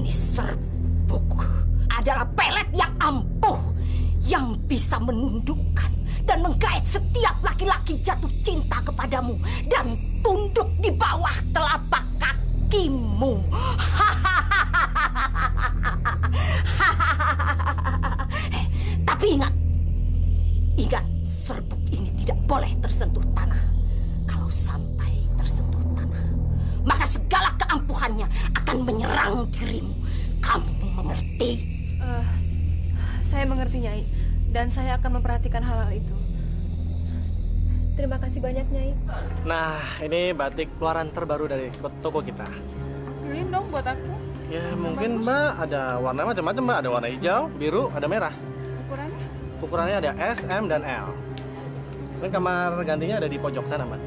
Ini serbuk adalah pelet yang ampuh yang bisa menundukkan dan menggait setiap laki-laki jatuh cinta kepadamu dan tunduk di bawah telapak kakimu. Tapi ingat, serbuk ini tidak boleh tersentuh tanah. Kalau sampai tersentuh tanah, maka segala keampuhannya akan menyerang dirimu. Kamu mengerti? Saya mengerti, Nyai. Dan saya akan memperhatikan hal-hal itu. Terima kasih banyak, Nyai. Nah, ini batik keluaran terbaru dari toko kita. Beliin dong buat aku. Ya, mungkin Mbak ada warna macam-macam, Mbak. Ada warna hijau, biru, ada merah. Ukurannya? Ukurannya ada S, M, dan L. Dan kamar gantinya ada di pojok sana, Mbak.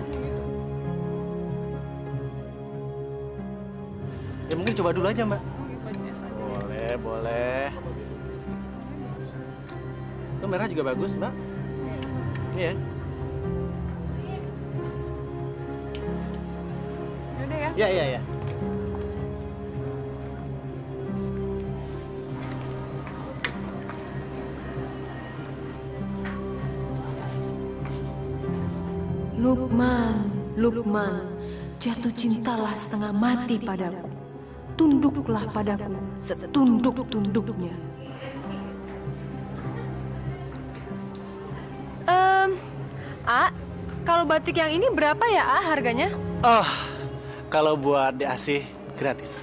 Ya, mungkin coba dulu aja, Mbak. Boleh, boleh. Itu merah juga bagus, Mbak. Iya. Yaudah ya. Iya, iya, iya. Lukman, Lukman, jatuh cintalah setengah mati padaku. Tunduklah padaku setunduk-tunduknya. Kalau batik yang ini berapa ya, harganya? Oh, kalau buat diasih gratis.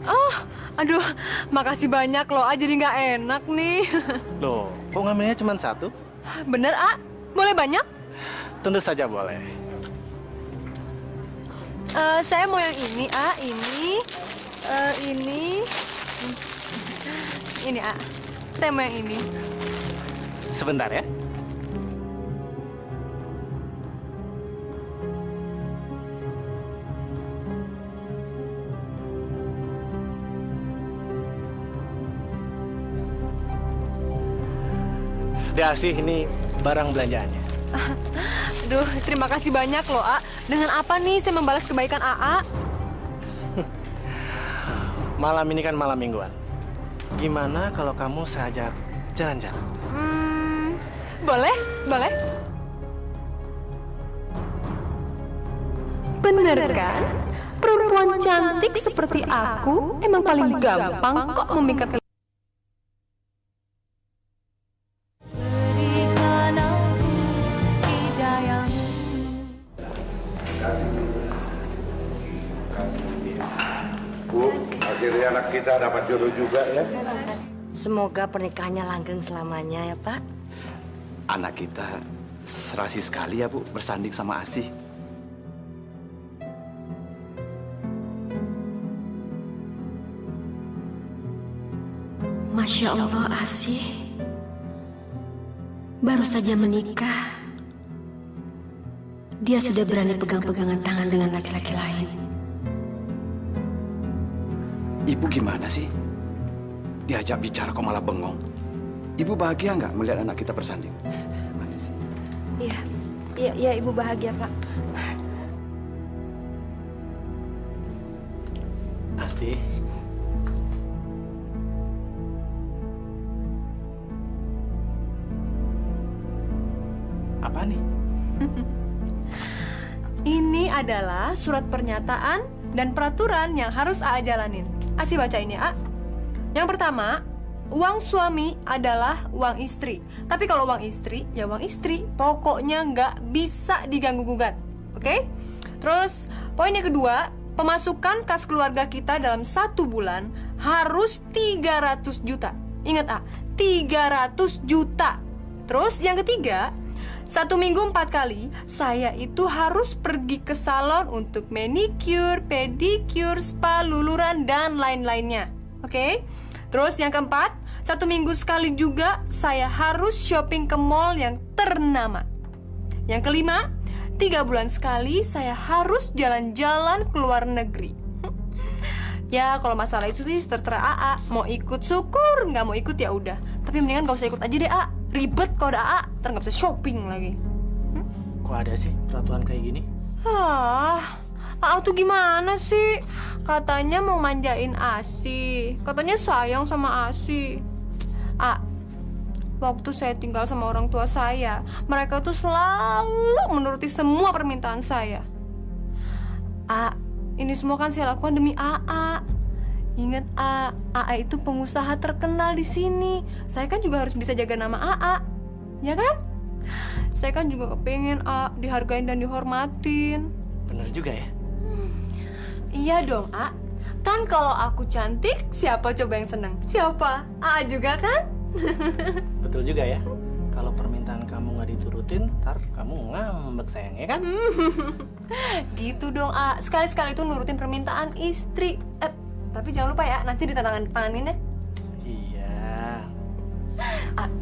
Oh, aduh, makasih banyak loh, jadi nggak enak nih. Loh, kok ngambilnya cuma satu? Bener, boleh banyak? Tentu saja boleh. Saya mau yang ini, ini, saya mau yang ini. Sebentar ya. Diasih, ini barang belanjaannya. Aduh, terima kasih banyak loh, Dengan apa nih saya membalas kebaikan AA? Malam ini kan malam mingguan. Gimana kalau kamu saya ajak jalan-jalan? Boleh, boleh. Bener kan? Perempuan cantik seperti aku emang paling gampang kok memikat. Bu, akhirnya anak kita dapat jodoh juga ya. Semoga pernikahannya langgeng selamanya ya, Pak. Anak kita serasi sekali ya, Bu, bersanding sama Asih. Masya Allah, Asih. Baru saja menikah. Dia sudah berani pegang-pegangan tangan dengan laki-laki lain. Ibu gimana sih? Diajak bicara kok malah bengong. Ibu bahagia nggak melihat anak kita bersanding? Mana sih? Iya, Ibu bahagia, Pak. Asih. Apa nih? Ini adalah surat pernyataan dan peraturan yang harus AA jalanin. Asih baca ini, Yang pertama, uang suami adalah uang istri. Tapi kalau uang istri, ya uang istri. Pokoknya nggak bisa diganggu-gugat. Oke? Terus, poin yang kedua, pemasukan kas keluarga kita dalam 1 bulan harus 300 juta. Ingat, 300 juta. Terus, yang ketiga, 1 minggu 4 kali, saya itu harus pergi ke salon untuk manicure, pedicure, spa, luluran, dan lain-lainnya. Oke? Terus yang keempat, 1 minggu sekali juga saya harus shopping ke mall yang ternama. Yang kelima, 3 bulan sekali saya harus jalan-jalan ke luar negeri. Ya, kalau masalah itu sih terserah AA. Mau ikut syukur, nggak mau ikut ya udah. Tapi mendingan gak usah ikut aja deh, AA. Ribet kalau ada AA, ntar nggak bisa shopping lagi. Kok ada sih peraturan kayak gini? AA tuh gimana sih? Katanya mau manjain Asi. Katanya sayang sama Asi. Waktu saya tinggal sama orang tua saya, mereka tuh selalu menuruti semua permintaan saya. Ini semua kan saya lakukan demi AA. Ingat, AA itu pengusaha terkenal di sini. Saya kan juga harus bisa jaga nama AA, ya kan? Saya kan juga kepengen dihargain dan dihormatin. Bener juga ya? Iya dong, Kan kalau aku cantik, siapa coba yang seneng? Siapa? AA juga kan? Betul juga ya. Kalau permintaan kamu nggak diturutin, ntar kamu ngambek sayang, ya kan? Gitu dong, sekali-sekali tuh nurutin permintaan istri. Tapi jangan lupa ya, nanti ditandatanganin ya. Iya.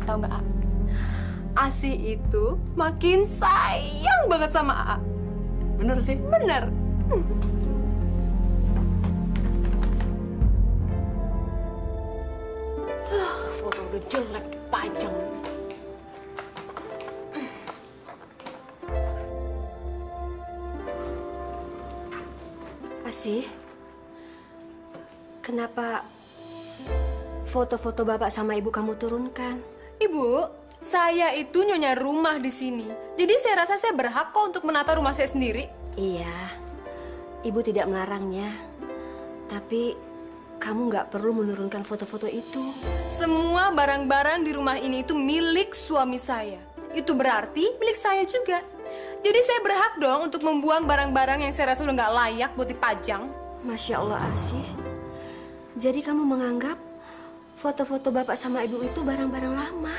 Tahu nggak, Asi itu makin sayang banget sama AA. Bener sih. Bener. Foto udah jelek dipajang. Asi, kenapa foto-foto bapak sama ibu kamu turunkan? Ibu, saya itu nyonya rumah di sini. Jadi saya rasa saya berhak kok untuk menata rumah saya sendiri. Iya, ibu tidak melarangnya. Tapi kamu nggak perlu menurunkan foto-foto itu. Semua barang-barang di rumah ini itu milik suami saya. Itu berarti milik saya juga. Jadi saya berhak dong untuk membuang barang-barang yang saya rasa udah nggak layak buat dipajang. Masya Allah, Asi. Jadi kamu menganggap foto-foto bapak sama ibu itu barang-barang lama?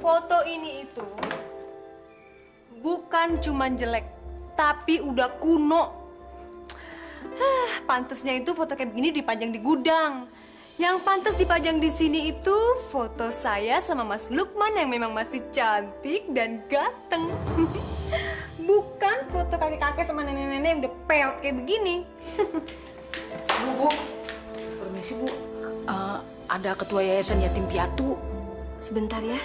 Foto ini itu bukan cuman jelek, tapi udah kuno. Pantesnya itu foto kayak begini dipajang di gudang. Yang pantas dipajang di sini itu foto saya sama Mas Lukman yang memang masih cantik dan ganteng. Bukan foto kakek-kakek sama nenek-nenek yang udah peot kayak begini. Bu, permisi Bu. Ada ketua yayasan yatim piatu. Sebentar ya,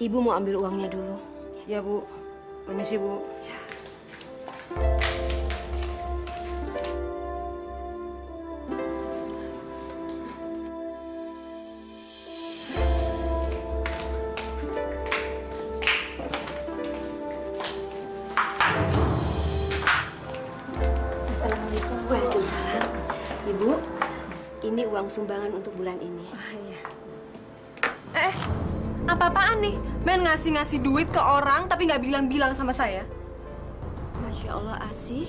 ibu mau ambil uangnya dulu. Ya Bu, permisi Bu. Ya. Waalaikumsalam. Ibu, ini uang sumbangan untuk bulan ini. Apa-apaan nih? Men ngasih-ngasih duit ke orang tapi nggak bilang-bilang sama saya. Masya Allah, Asi.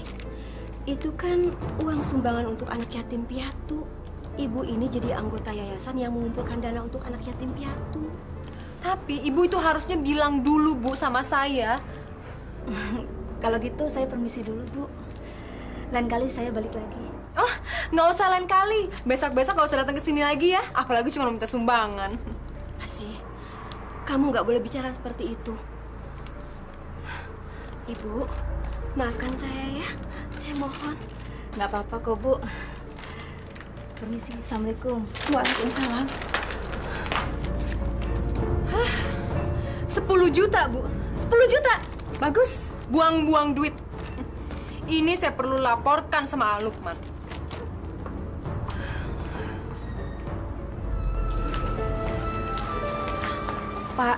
Itu kan uang sumbangan untuk anak yatim piatu. Ibu ini jadi anggota yayasan yang mengumpulkan dana untuk anak yatim piatu. Tapi ibu itu harusnya bilang dulu, Bu, sama saya. Kalau gitu saya permisi dulu, Bu. Lain kali saya balik lagi. Oh, nggak usah lain kali. Besok-besok nggak usah datang ke sini lagi ya. Apalagi cuma minta sumbangan. Asi, kamu nggak boleh bicara seperti itu. Ibu, maafkan saya ya. Saya mohon. Nggak apa-apa kok Bu. Permisi, Assalamualaikum. Waalaikumsalam. 10 juta, Bu. 10 juta. Bagus. Buang-buang duit. Ini saya perlu laporkan sama Lukman. Pak,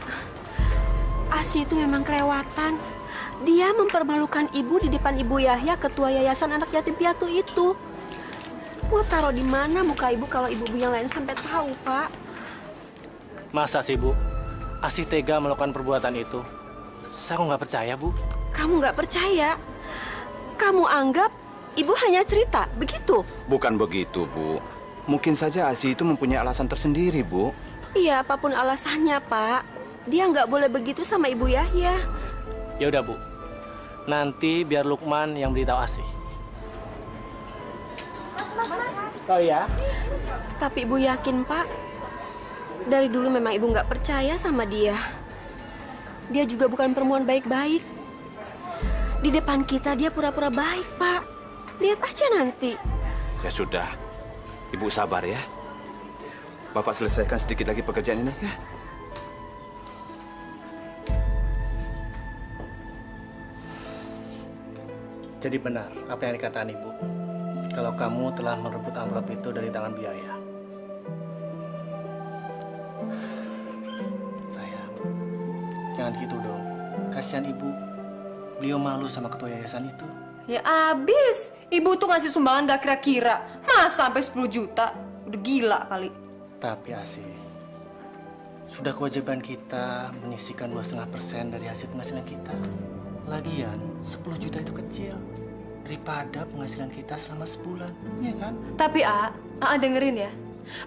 Asi itu memang kelewatan. Dia mempermalukan ibu di depan Ibu Yahya, ketua yayasan anak yatim piatu itu. Mau taruh di mana muka ibu kalau ibu yang lain sampai tahu, Pak? Masa sih, Bu? Asi tega melakukan perbuatan itu? Saya kok nggak percaya, Bu. Kamu nggak percaya? Kamu anggap ibu hanya cerita, begitu? Bukan begitu, Bu. Mungkin saja Asi itu mempunyai alasan tersendiri, Bu. Iya, apapun alasannya, Pak. Dia nggak boleh begitu sama Ibu Yahya. Ya udah, Bu. Nanti biar Lukman yang beritahu Asi. Oh ya? Tapi Ibu yakin, Pak, dari dulu memang Ibu nggak percaya sama dia. Dia juga bukan perempuan baik-baik. Di depan kita dia pura-pura baik, Pak. Lihat aja nanti. Ya sudah, Ibu sabar ya. Bapak selesaikan sedikit lagi pekerjaan ini ya. Jadi benar apa yang dikatakan Ibu. Kalau kamu telah merebut amplop itu dari tangan biaya. Sayang, jangan gitu dong. Kasihan Ibu. Beliau malu sama ketua yayasan itu. Ya abis, ibu tuh ngasih sumbangan gak kira-kira. Masa sampai 10 juta? Udah gila kali. Tapi Asih, sudah kewajiban kita menyisihkan 2,5% dari hasil penghasilan kita. Lagian, 10 juta itu kecil daripada penghasilan kita selama sebulan, iya kan? Tapi A dengerin ya.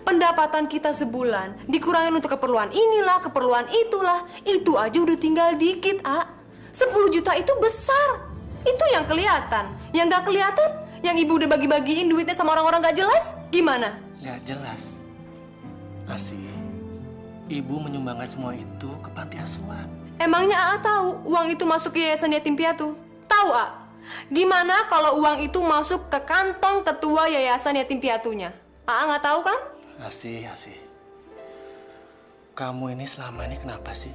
Pendapatan kita sebulan dikurangin untuk keperluan inilah, keperluan itulah. Itu aja udah tinggal dikit, A. 10 juta itu besar. Itu yang kelihatan. Yang gak kelihatan, yang ibu udah bagi-bagiin duitnya sama orang-orang gak jelas, gimana? Ya jelas. Asih, ibu menyumbangkan semua itu ke panti asuhan. Emangnya A tahu uang itu masuk ke yayasan yatim piatu? Tahu A? Gimana kalau uang itu masuk ke kantong ketua yayasan yatim piatunya? A nggak tahu kan? Asih. Kamu ini selama ini kenapa sih?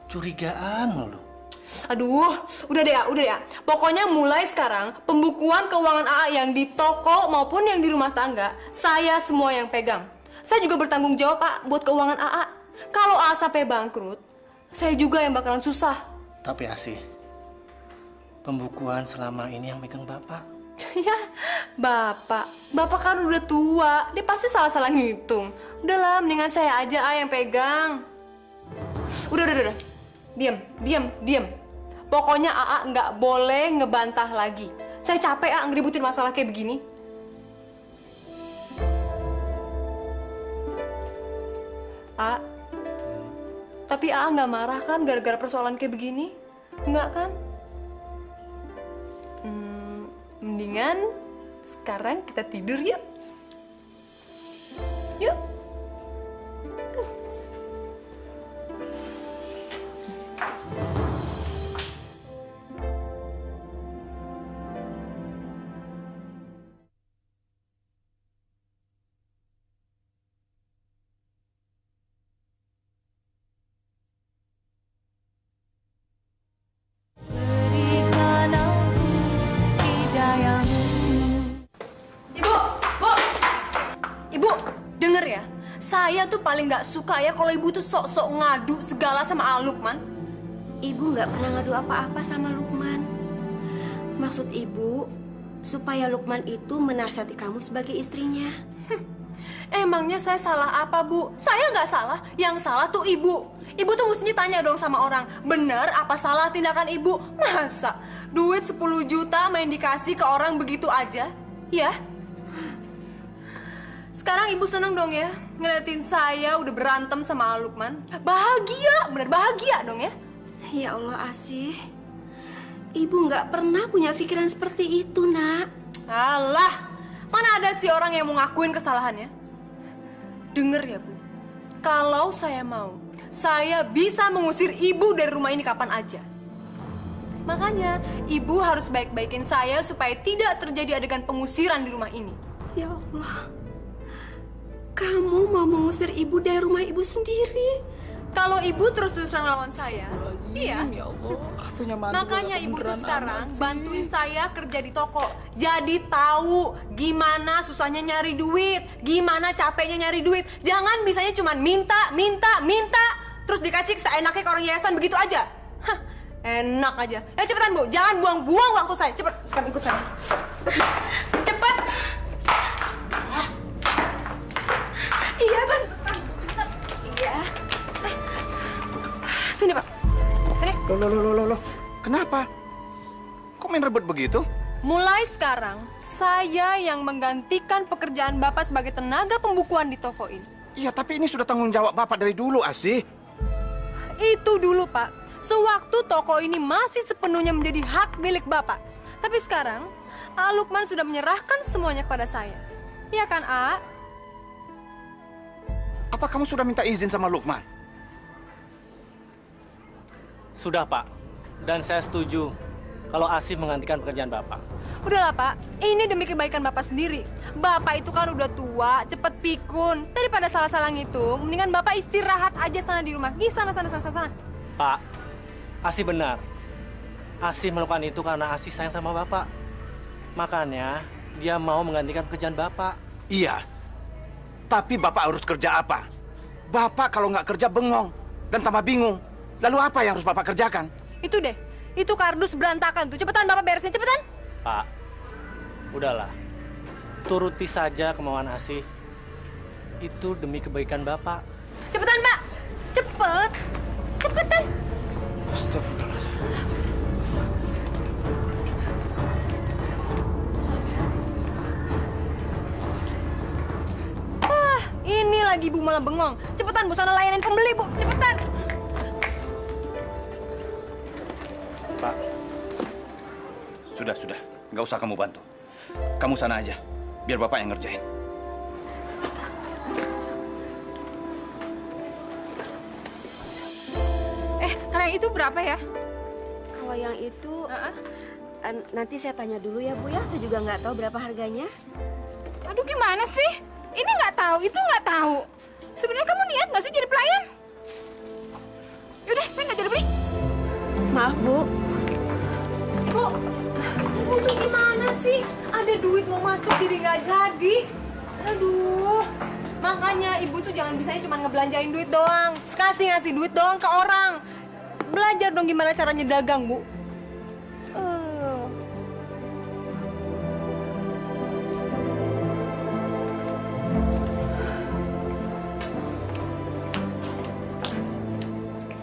Curigaan mulu. Aduh, udah deh ya. Pokoknya mulai sekarang, pembukuan keuangan AA yang di toko maupun yang di rumah tangga, saya semua yang pegang. Saya juga bertanggung jawab, Pak, buat keuangan AA. Kalau AA sampai bangkrut, saya juga yang bakalan susah. Tapi Asih, pembukuan selama ini yang megang Bapak. Ya, Bapak kan udah tua, dia pasti salah-salah ngitung. Udahlah, mendingan saya aja yang pegang. Udah. Diam. Pokoknya AA nggak boleh ngebantah lagi. Saya capek ngeributin masalah kayak begini. Tapi AA nggak marah kan gara-gara persoalan kayak begini? Nggak kan? Mendingan sekarang kita tidur yuk. Yuk. Ibu, denger ya. Saya tuh paling nggak suka ya kalau ibu tuh sok-sok ngadu segala sama Lukman. Ibu nggak pernah ngadu apa-apa sama Lukman. Maksud ibu supaya Lukman itu menasihati kamu sebagai istrinya. Emangnya saya salah apa, Bu? Saya nggak salah. Yang salah tuh ibu. Ibu tuh mestinya tanya dong sama orang, bener apa salah tindakan ibu? Masa duit 10 juta main dikasih ke orang begitu aja? Ya? Sekarang ibu seneng dong ya ngeliatin saya udah berantem sama Lukman. Bahagia, bener bahagia dong ya? Ya Allah, Asih. Ibu nggak pernah punya pikiran seperti itu, Nak. Alah, mana ada sih orang yang mau ngakuin kesalahannya? Dengar ya, Bu. Kalau saya mau, saya bisa mengusir ibu dari rumah ini kapan aja. Makanya, ibu harus baik-baikin saya supaya tidak terjadi adegan pengusiran di rumah ini. Ya Allah. Kamu mau mengusir ibu dari rumah ibu sendiri? Kalau ibu terus-terusan lawan saya, iya. Ya Allah, punya mantu Makanya gak ibu tuh kebeneran sekarang amat sih. bantuin saya kerja di toko. Jadi tahu gimana susahnya nyari duit, gimana capeknya nyari duit. Jangan misalnya cuma minta, terus dikasih seenaknya ke orang yayasan begitu aja. Hah, enak aja. Ya cepetan, Bu, jangan buang-buang waktu saya. Cepet ikut saya. Cepet. Iya, Bang. Iya. Sini, Pak. Sini. Loh. Kenapa? Kok main rebut begitu? Mulai sekarang, saya yang menggantikan pekerjaan Bapak sebagai tenaga pembukuan di toko ini. Iya, tapi ini sudah tanggung jawab Bapak dari dulu, Asih. Itu dulu, Pak. Sewaktu toko ini masih sepenuhnya menjadi hak milik Bapak. Tapi sekarang, Lukman sudah menyerahkan semuanya kepada saya. Iya kan, A? Apa kamu sudah minta izin sama Lukman? Sudah, Pak. Dan saya setuju kalau Asih menggantikan pekerjaan Bapak. Udahlah, Pak. Ini demi kebaikan Bapak sendiri. Bapak itu kan udah tua, cepet pikun. Daripada salah-salah ngitung, mendingan Bapak istirahat aja sana di rumah. Gi, sana. Pak, Asih benar. Asih melakukan itu karena Asih sayang sama Bapak. Makanya dia mau menggantikan pekerjaan Bapak. Iya. Tapi Bapak harus kerja apa? Bapak kalau nggak kerja bengong dan tambah bingung. Lalu apa yang harus Bapak kerjakan? Itu deh. Itu kardus berantakan tuh. Cepetan Bapak beresin, cepetan. Pak, udahlah. Turuti saja kemauan Asih. Itu demi kebaikan Bapak. Cepetan, Pak. Cepet. Cepetan. Astagfirullahaladzim. Ini lagi Bu malah bengong. Cepetan Bu, sana layanin pembeli Bu. Cepetan. Pak. Sudah. Nggak usah kamu bantu. Kamu sana aja. Biar Bapak yang ngerjain. Kalau yang itu berapa ya? Kalau yang itu, nanti saya tanya dulu ya Bu ya. Saya juga nggak tahu berapa harganya. Aduh gimana sih? Ini nggak tahu, itu nggak tahu. Sebenarnya kamu niat nggak sih jadi pelayan? Yaudah, saya nggak jadi beli. Maaf Bu. Bu tuh gimana sih? Ada duit mau masuk jadi nggak jadi. Aduh. Makanya Ibu tuh jangan bisanya cuma ngebelanjain duit doang. Ngasih duit doang ke orang. Belajar dong gimana caranya dagang, Bu.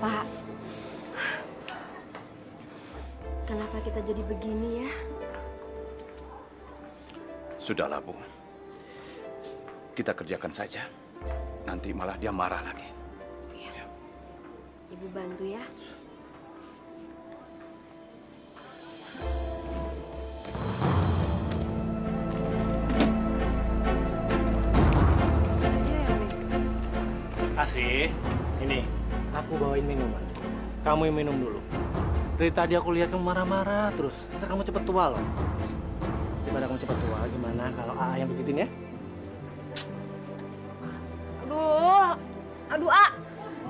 Pak, kenapa kita jadi begini ya? Sudahlah, Bu. Kita kerjakan saja. Nanti malah dia marah lagi. Iya. Ibu bantu ya. Asih, ini aku bawain minuman. Kamu yang minum dulu. Dari tadi aku lihat kamu marah-marah terus. Ntar kamu cepet tua loh. Daripada kamu cepet tua, gimana kalau AA yang pijitin ya? Aduh,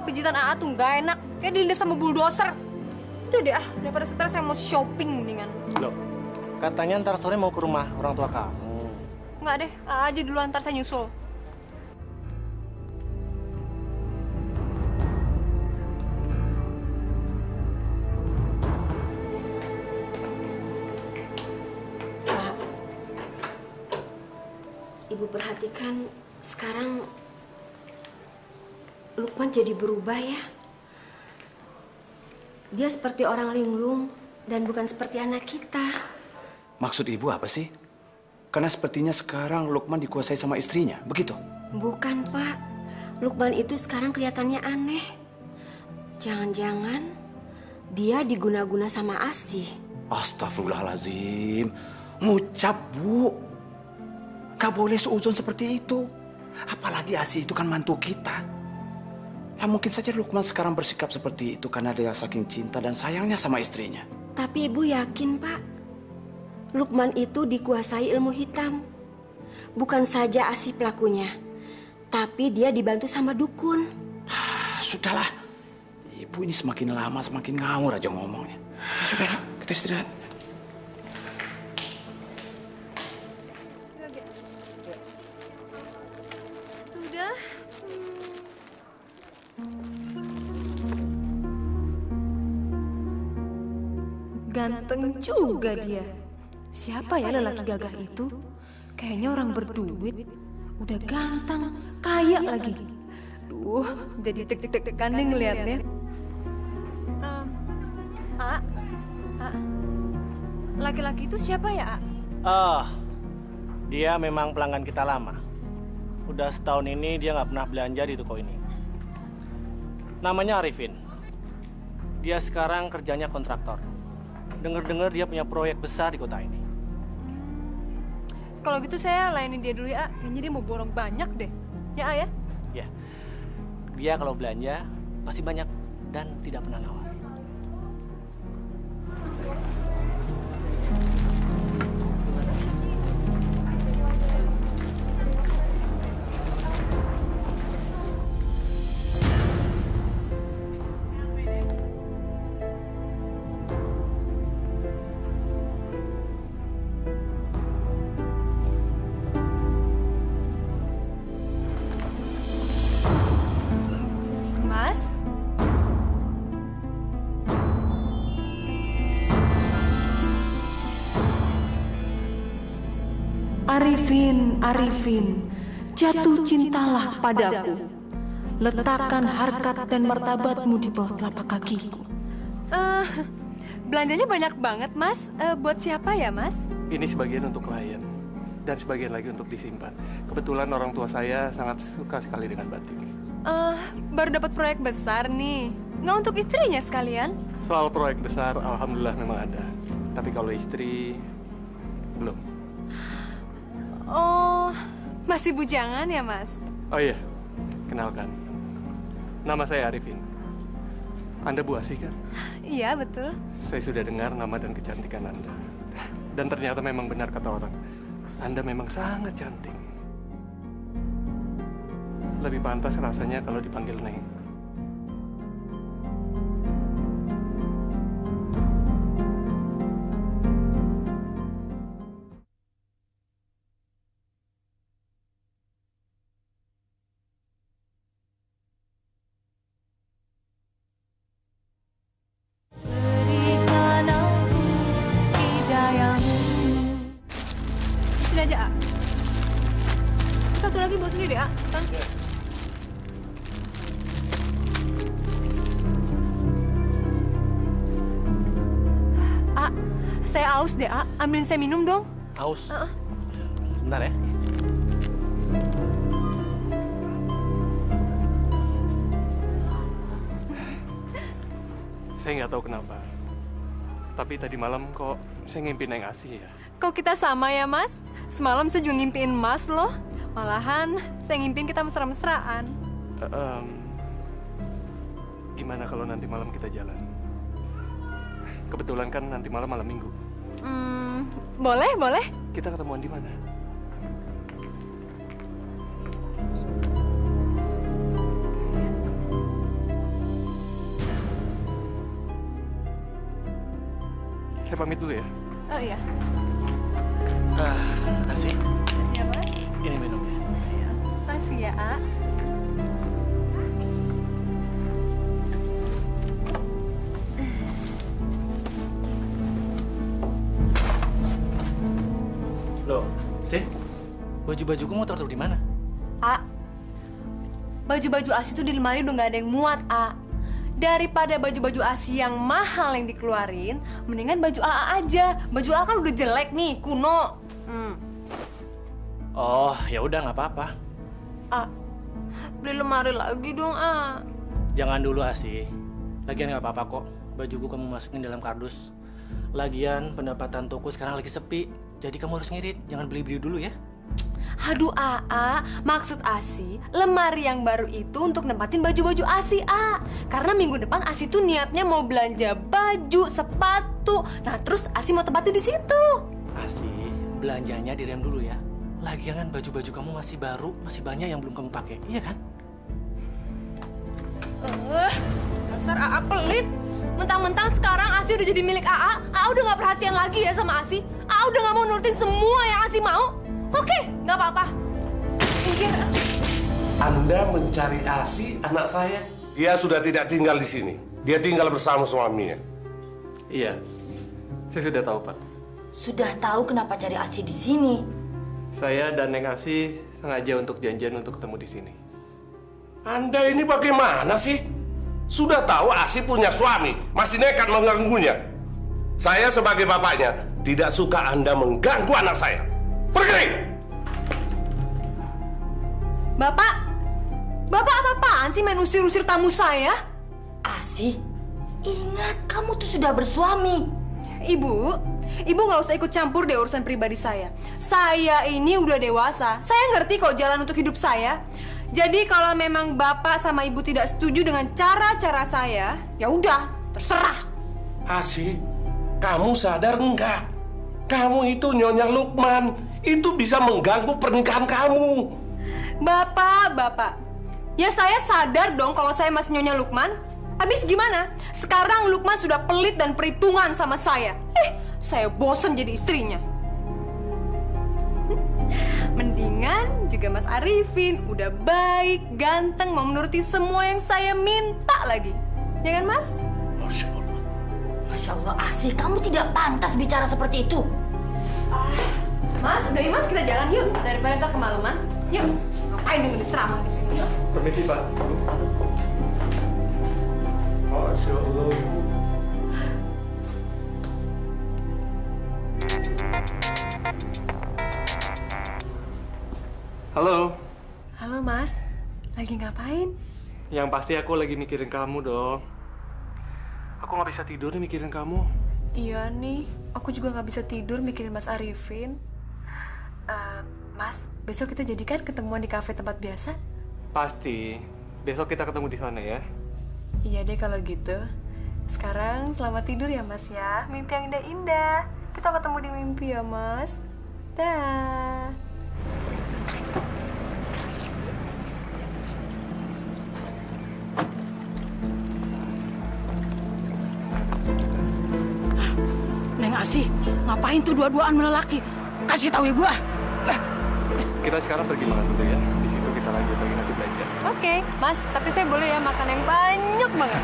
pijitan AA tuh nggak enak. Kayak dilindas sama bulldozer. Udah deh daripada stres saya mau shopping mendingan. Loh, katanya ntar sore mau ke rumah orang tua kamu. Nggak deh, AA aja dulu ntar saya nyusul. Ibu perhatikan sekarang Lukman jadi berubah ya. Dia seperti orang linglung dan bukan seperti anak kita. Maksud Ibu apa sih? Karena sepertinya sekarang Lukman dikuasai sama istrinya, begitu? Bukan, Pak. Lukman itu sekarang kelihatannya aneh. Jangan-jangan dia diguna-guna sama Asih. Astagfirullahaladzim. Ngucap, Bu. Gak boleh seuzon seperti itu. Apalagi Asih itu kan mantu kita. Ya mungkin saja Lukman sekarang bersikap seperti itu karena dia saking cinta dan sayangnya sama istrinya. Tapi Ibu yakin, Pak? Lukman itu dikuasai ilmu hitam. Bukan saja Asih pelakunya, tapi dia dibantu sama dukun. Sudahlah. Ibu ini semakin lama semakin ngawur aja ngomongnya. Sudahlah, kita istirahat. Sudah. Ganteng juga dia. Siapa ya lelaki gagah itu? Kayaknya orang berduit. Udah ganteng, kaya lagi. Duh, jadi deg-degan nih ngeliatnya. Laki-laki itu siapa ya, Dia memang pelanggan kita lama. Udah setahun ini dia nggak pernah belanja di toko ini. Namanya Arifin. Dia sekarang kerjanya kontraktor. Dengar-dengar dia punya proyek besar di kota ini. Kalau gitu saya layanin dia dulu ya, kayaknya dia mau borong banyak deh. Ya, ya? Ya. Dia kalau belanja pasti banyak dan tidak pernah nawar. Arifin, jatuh cintalah padaku. Letakkan harkat dan martabatmu di bawah telapak kakiku. Belanjanya banyak banget, Mas. Buat siapa ya, Mas? Ini sebagian untuk klien dan sebagian lagi untuk disimpan. Kebetulan orang tua saya sangat suka sekali dengan batik. Baru dapat proyek besar nih. Nggak untuk istrinya sekalian? Soal proyek besar, alhamdulillah memang ada. Tapi kalau istri, belum. Oh, masih bujangan ya, Mas? Oh iya, kenalkan. Nama saya Arifin. Anda Bu Asih kan? Iya, betul. Saya sudah dengar nama dan kecantikan Anda. Dan ternyata memang benar kata orang. Anda memang sangat cantik. Lebih pantas rasanya kalau dipanggil Neng. Sini aja, A. Satu lagi bawa sendiri, A. Kan? A, saya aus deh, A. Ambilin saya minum dong. Aus? Sebentar ya. Saya nggak tahu kenapa. Tapi tadi malam kok saya ngimpi Neng Asih ya. Kok kita sama ya, Mas? Semalam saya juga ngimpiin Mas loh. Malahan saya ngimpiin kita mesra-mesraan. Gimana kalau nanti malam kita jalan? Kebetulan kan nanti malam Minggu. Boleh. Kita ketemuan di mana? Saya pamit dulu ya. Oh iya. Asih, Iya, Mas? ini minumnya. Makasih ya, A. Loh, sih? Baju-bajuku mau taruh di mana? A, baju-baju ASI itu di lemari udah nggak ada yang muat, A. Daripada baju-baju ASI yang mahal yang dikeluarin, mendingan baju AA aja. Baju AA kan udah jelek nih, kuno. Oh, ya udah nggak apa-apa. A, beli lemari lagi dong, A. Jangan dulu, Asih. Lagian nggak apa-apa kok. Bajuku kamu masukin dalam kardus. Lagian pendapatan toko sekarang lagi sepi. Jadi kamu harus ngirit, jangan beli-beli dulu ya. Aduh, AA, maksud ASI, lemari yang baru itu untuk nempatin baju-baju ASI, A. Karena minggu depan ASI tuh niatnya mau belanja baju, sepatu. Nah, terus ASI mau tempatin di situ. Asih, belanjanya direm dulu ya. Lagian kan baju-baju kamu masih baru, masih banyak yang belum kamu pakai, iya kan? Dasar AA pelit. Mentang-mentang sekarang ASI udah jadi milik AA udah nggak perhatian lagi ya sama ASI. AA udah nggak mau nurutin semua yang ASI mau. Oke, nggak apa-apa. Mungkin Anda mencari Asih, anak saya? Dia sudah tidak tinggal di sini. Dia tinggal bersama suaminya. Iya, saya sudah tahu, Pak. Sudah tahu kenapa cari Asih di sini? Saya dan Neng Asih sengaja untuk janjian untuk ketemu di sini. Anda ini bagaimana sih? Sudah tahu Asih punya suami, masih nekat mengganggunya. Saya sebagai bapaknya tidak suka Anda mengganggu anak saya. Pergi! Bapak apa-apaan sih main usir-usir tamu saya? Asih, ingat kamu tuh sudah bersuami. Ibu nggak usah ikut campur deh urusan pribadi saya. Saya ini udah dewasa. Saya ngerti kok jalan untuk hidup saya. Jadi kalau memang Bapak sama Ibu tidak setuju dengan cara-cara saya, ya udah, terserah. Asih, kamu sadar enggak? Kamu itu Nyonya Lukman. Itu bisa mengganggu pernikahan kamu. Bapak. Ya saya sadar dong kalau saya masih Nyonya Lukman. Habis gimana? Sekarang Lukman sudah pelit dan perhitungan sama saya. Saya bosan jadi istrinya. Mendingan juga Mas Arifin udah baik, ganteng, mau menuruti semua yang saya minta lagi. Ya kan, Mas? Masya Allah. Masya Allah, Asih, kamu tidak pantas bicara seperti itu. Mas, udah Mas, kita jalan yuk. Daripada ntar kemalaman. Yuk. Ngapain dengerin ceramah di sini? Yuk. Permisi, Pak. Masya Allah, Ibu. Halo. Halo Mas, lagi ngapain? Yang pasti aku lagi mikirin kamu dong. Aku nggak bisa tidur nih mikirin kamu. Iya nih, aku juga nggak bisa tidur mikirin Mas Arifin. Mas, besok kita jadikan ketemuan di kafe tempat biasa? Pasti. Besok kita ketemu di sana ya. Iya deh kalau gitu. Sekarang selamat tidur ya Mas ya. Mimpi yang indah-indah. Kita ketemu di mimpi ya Mas. Dah. Neng Asih, ngapain tuh dua-duaan melelaki? Kasih tahu ibu ah. Kita sekarang pergi makan dulu ya. Di situ kita lanjut lagi nanti belajar. Oke, Mas, tapi saya boleh ya makan yang banyak banget.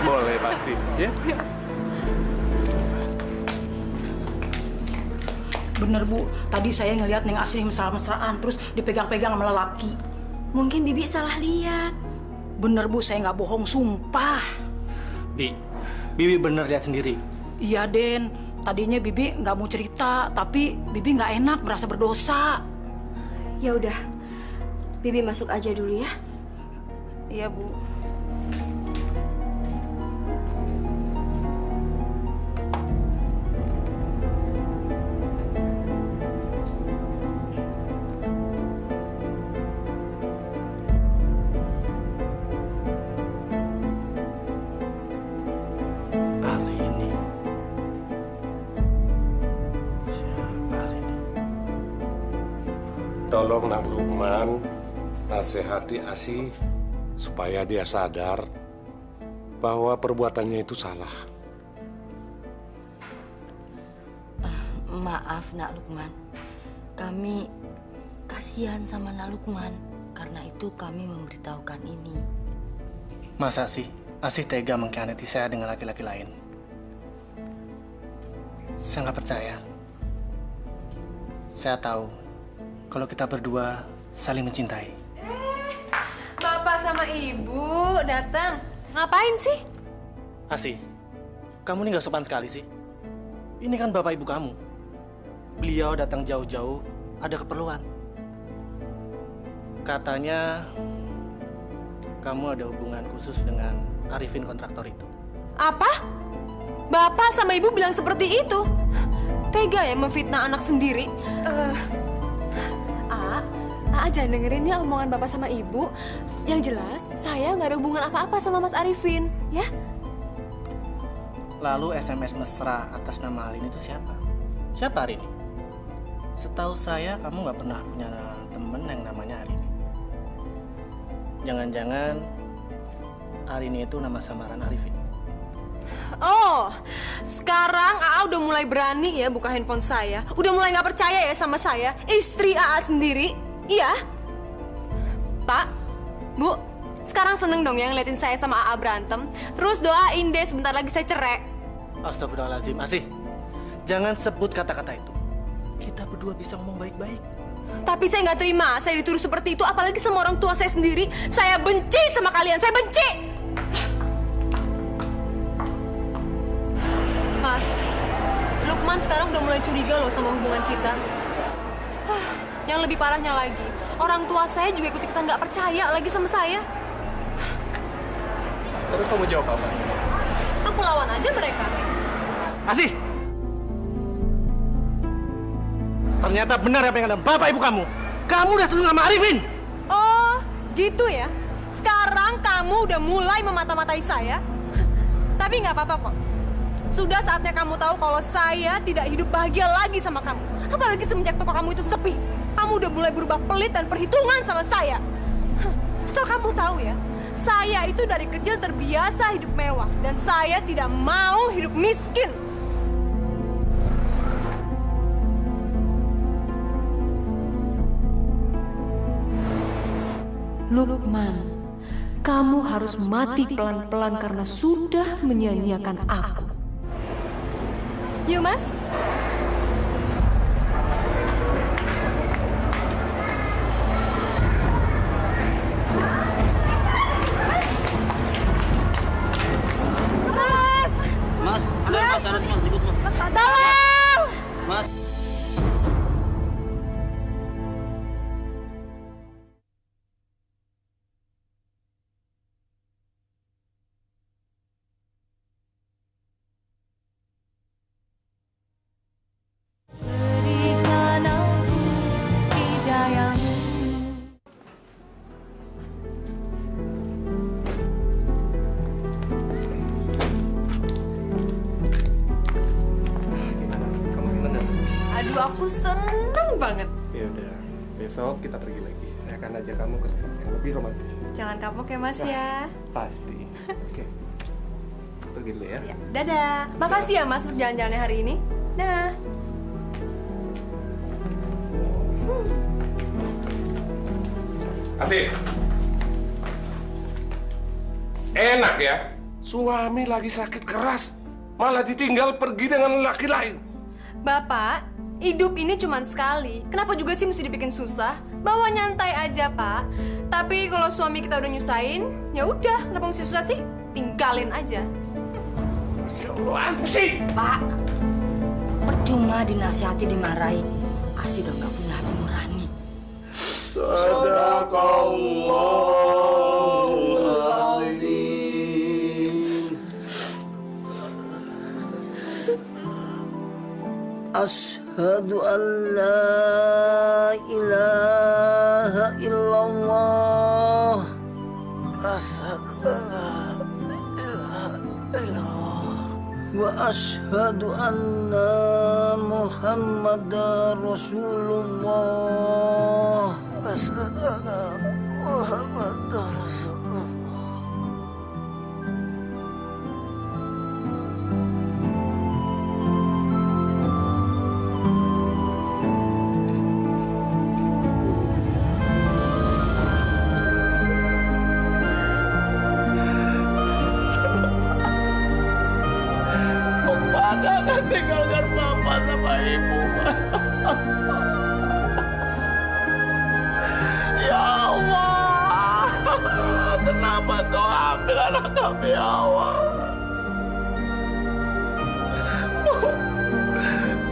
Boleh pasti. Ya. Bener Bu, tadi saya ngelihat Neng Asih mesra-mesraan terus dipegang-pegang sama lelaki. Mungkin Bibi salah lihat. Bener Bu, saya nggak bohong, sumpah. Bibi bener lihat sendiri. Iya Den, tadinya Bibi nggak mau cerita, tapi Bibi nggak enak, merasa berdosa. Ya udah, Bibi masuk aja dulu ya. Iya Bu. Tolong Nak Lukman nasihati Asih supaya dia sadar bahwa perbuatannya itu salah. Maaf Nak Lukman, kami kasihan sama Nak Lukman. Karena itu kami memberitahukan ini. Masa sih Asih tega mengkhianati saya dengan laki-laki lain? Saya nggak percaya. Saya tahu kalau kita berdua saling mencintai. Bapak sama Ibu datang. Ngapain sih? Asih, kamu ini nggak sopan sekali sih. Ini kan bapak ibu kamu. Beliau datang jauh-jauh, ada keperluan. Katanya kamu ada hubungan khusus dengan Arifin kontraktor itu. Apa? Bapak sama Ibu bilang seperti itu? Tega ya memfitnah anak sendiri? Jangan dengerin ya omongan Bapak sama Ibu. Yang jelas, saya nggak ada hubungan apa-apa sama Mas Arifin, ya? Lalu SMS mesra atas nama Arini itu siapa? Siapa Arini? Setahu saya kamu nggak pernah punya temen yang namanya Arini. Jangan-jangan Arini itu nama samaran Arifin. Oh, sekarang AA udah mulai berani ya buka handphone saya. Udah mulai nggak percaya ya sama saya, istri AA sendiri. Iya. Pak, Bu, sekarang seneng dong ya ngeliatin saya sama AA berantem. Terus doain deh sebentar lagi saya cerai. Astagfirullahaladzim, Asih. Jangan sebut kata-kata itu. Kita berdua bisa ngomong baik-baik. Tapi saya nggak terima, saya dituduh seperti itu. Apalagi sama orang tua saya sendiri. Saya benci sama kalian, saya benci. Mas, Lukman sekarang udah mulai curiga loh sama hubungan kita. Yang lebih parahnya lagi, orang tua saya juga ikut-ikutan nggak percaya lagi sama saya. Terus kamu jawab apa? Aku lawan aja mereka. Asih! Ternyata benar apa yang ada bapak ibu kamu. Kamu udah selingkuh sama Arifin. Oh, gitu ya? Sekarang kamu udah mulai memata-matai saya. Tapi nggak apa-apa kok. Sudah saatnya kamu tahu kalau saya tidak hidup bahagia lagi sama kamu. Apalagi semenjak toko kamu itu sepi. Kamu udah mulai berubah pelit dan perhitungan sama saya. Asal kamu tahu ya, saya itu dari kecil terbiasa hidup mewah. Dan saya tidak mau hidup miskin. Lukman, kamu harus mati pelan-pelan karena sudah menyia-nyiakan aku. Yuk, Mas. Mas, tolong! Mas. Aduh, aku seneng banget. Ya udah, besok kita pergi lagi. Saya akan ajak kamu ke tempat yang lebih romantis. Jangan kapok ya Mas ya. Pasti. Oke. Pergi dulu ya. Dadah. Makasih ya Mas untuk jalan-jalannya hari ini. Dah. Asik. Enak ya, suami lagi sakit keras, malah ditinggal pergi dengan laki lain. Bapak, hidup ini cuma sekali. Kenapa juga sih mesti dibikin susah? Bawa nyantai aja, Pak. Tapi kalau suami kita udah nyusahin, ya udah, kenapa mesti susah sih? Tinggalin aja. Masya Allah, sih. Pak, percuma dinasihati dimarahi. Asi udah nggak punya hati nurani. Sadaqallahul azim. Ashhadu an la ilaha illallah. Ashhadu an la ilaha illallah. Wa ashhadu anna Muhammadar Rasulullah. Ashhadu anna Muhammadar Rasulullah. Jangan tinggalkan Bapak sama Ibu. Ya Allah, kenapa Kau ambil anak kami, ya Allah?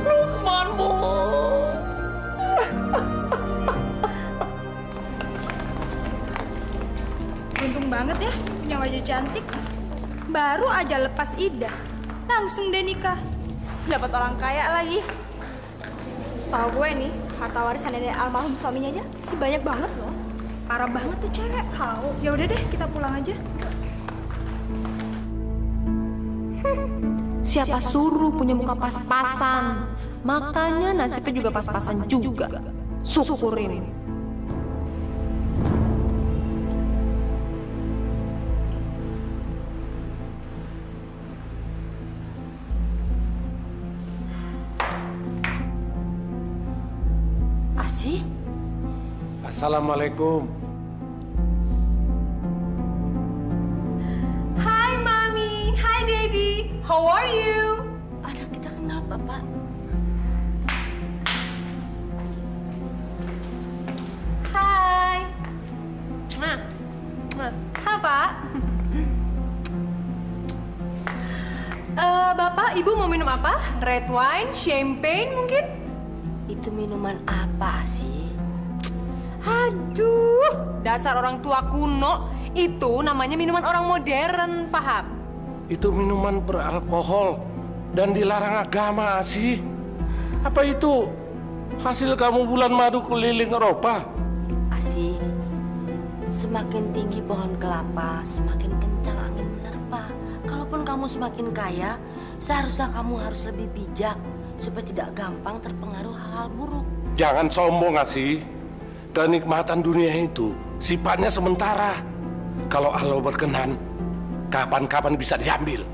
Lukman, Bu. Untung banget ya punya wajah cantik. Baru aja lepas iddah, langsung deh nikah. Dapat orang kaya lagi. Setahu gue nih, harta warisan dari almarhum suaminya aja sih banyak banget loh. Parah banget tuh cewek. Tahu. Ya udah deh, kita pulang aja. Siapa suruh punya muka pas-pasan? Makanya nasibnya juga pas-pasan juga. Syukurin. Asi? Assalamualaikum. Hi Mami, hi Daddy, how are you? Anak kita kenapa, Pak? Hai. Hai Pak. Bapak, Ibu mau minum apa? Red wine, champagne mungkin? Itu minuman apa sih? Aduh, dasar orang tua kuno. Itu namanya minuman orang modern, paham? Itu minuman beralkohol dan dilarang agama, sih. Apa itu hasil kamu bulan madu keliling Eropa? Asi, semakin tinggi pohon kelapa, semakin kencang angin menerpa. Kalaupun kamu semakin kaya, seharusnya kamu harus lebih bijak supaya tidak gampang terpengaruh hal-hal buruk. Jangan sombong, Asi. Kenikmatan dunia itu sifatnya sementara. Kalau Allah berkenan, kapan-kapan bisa diambil.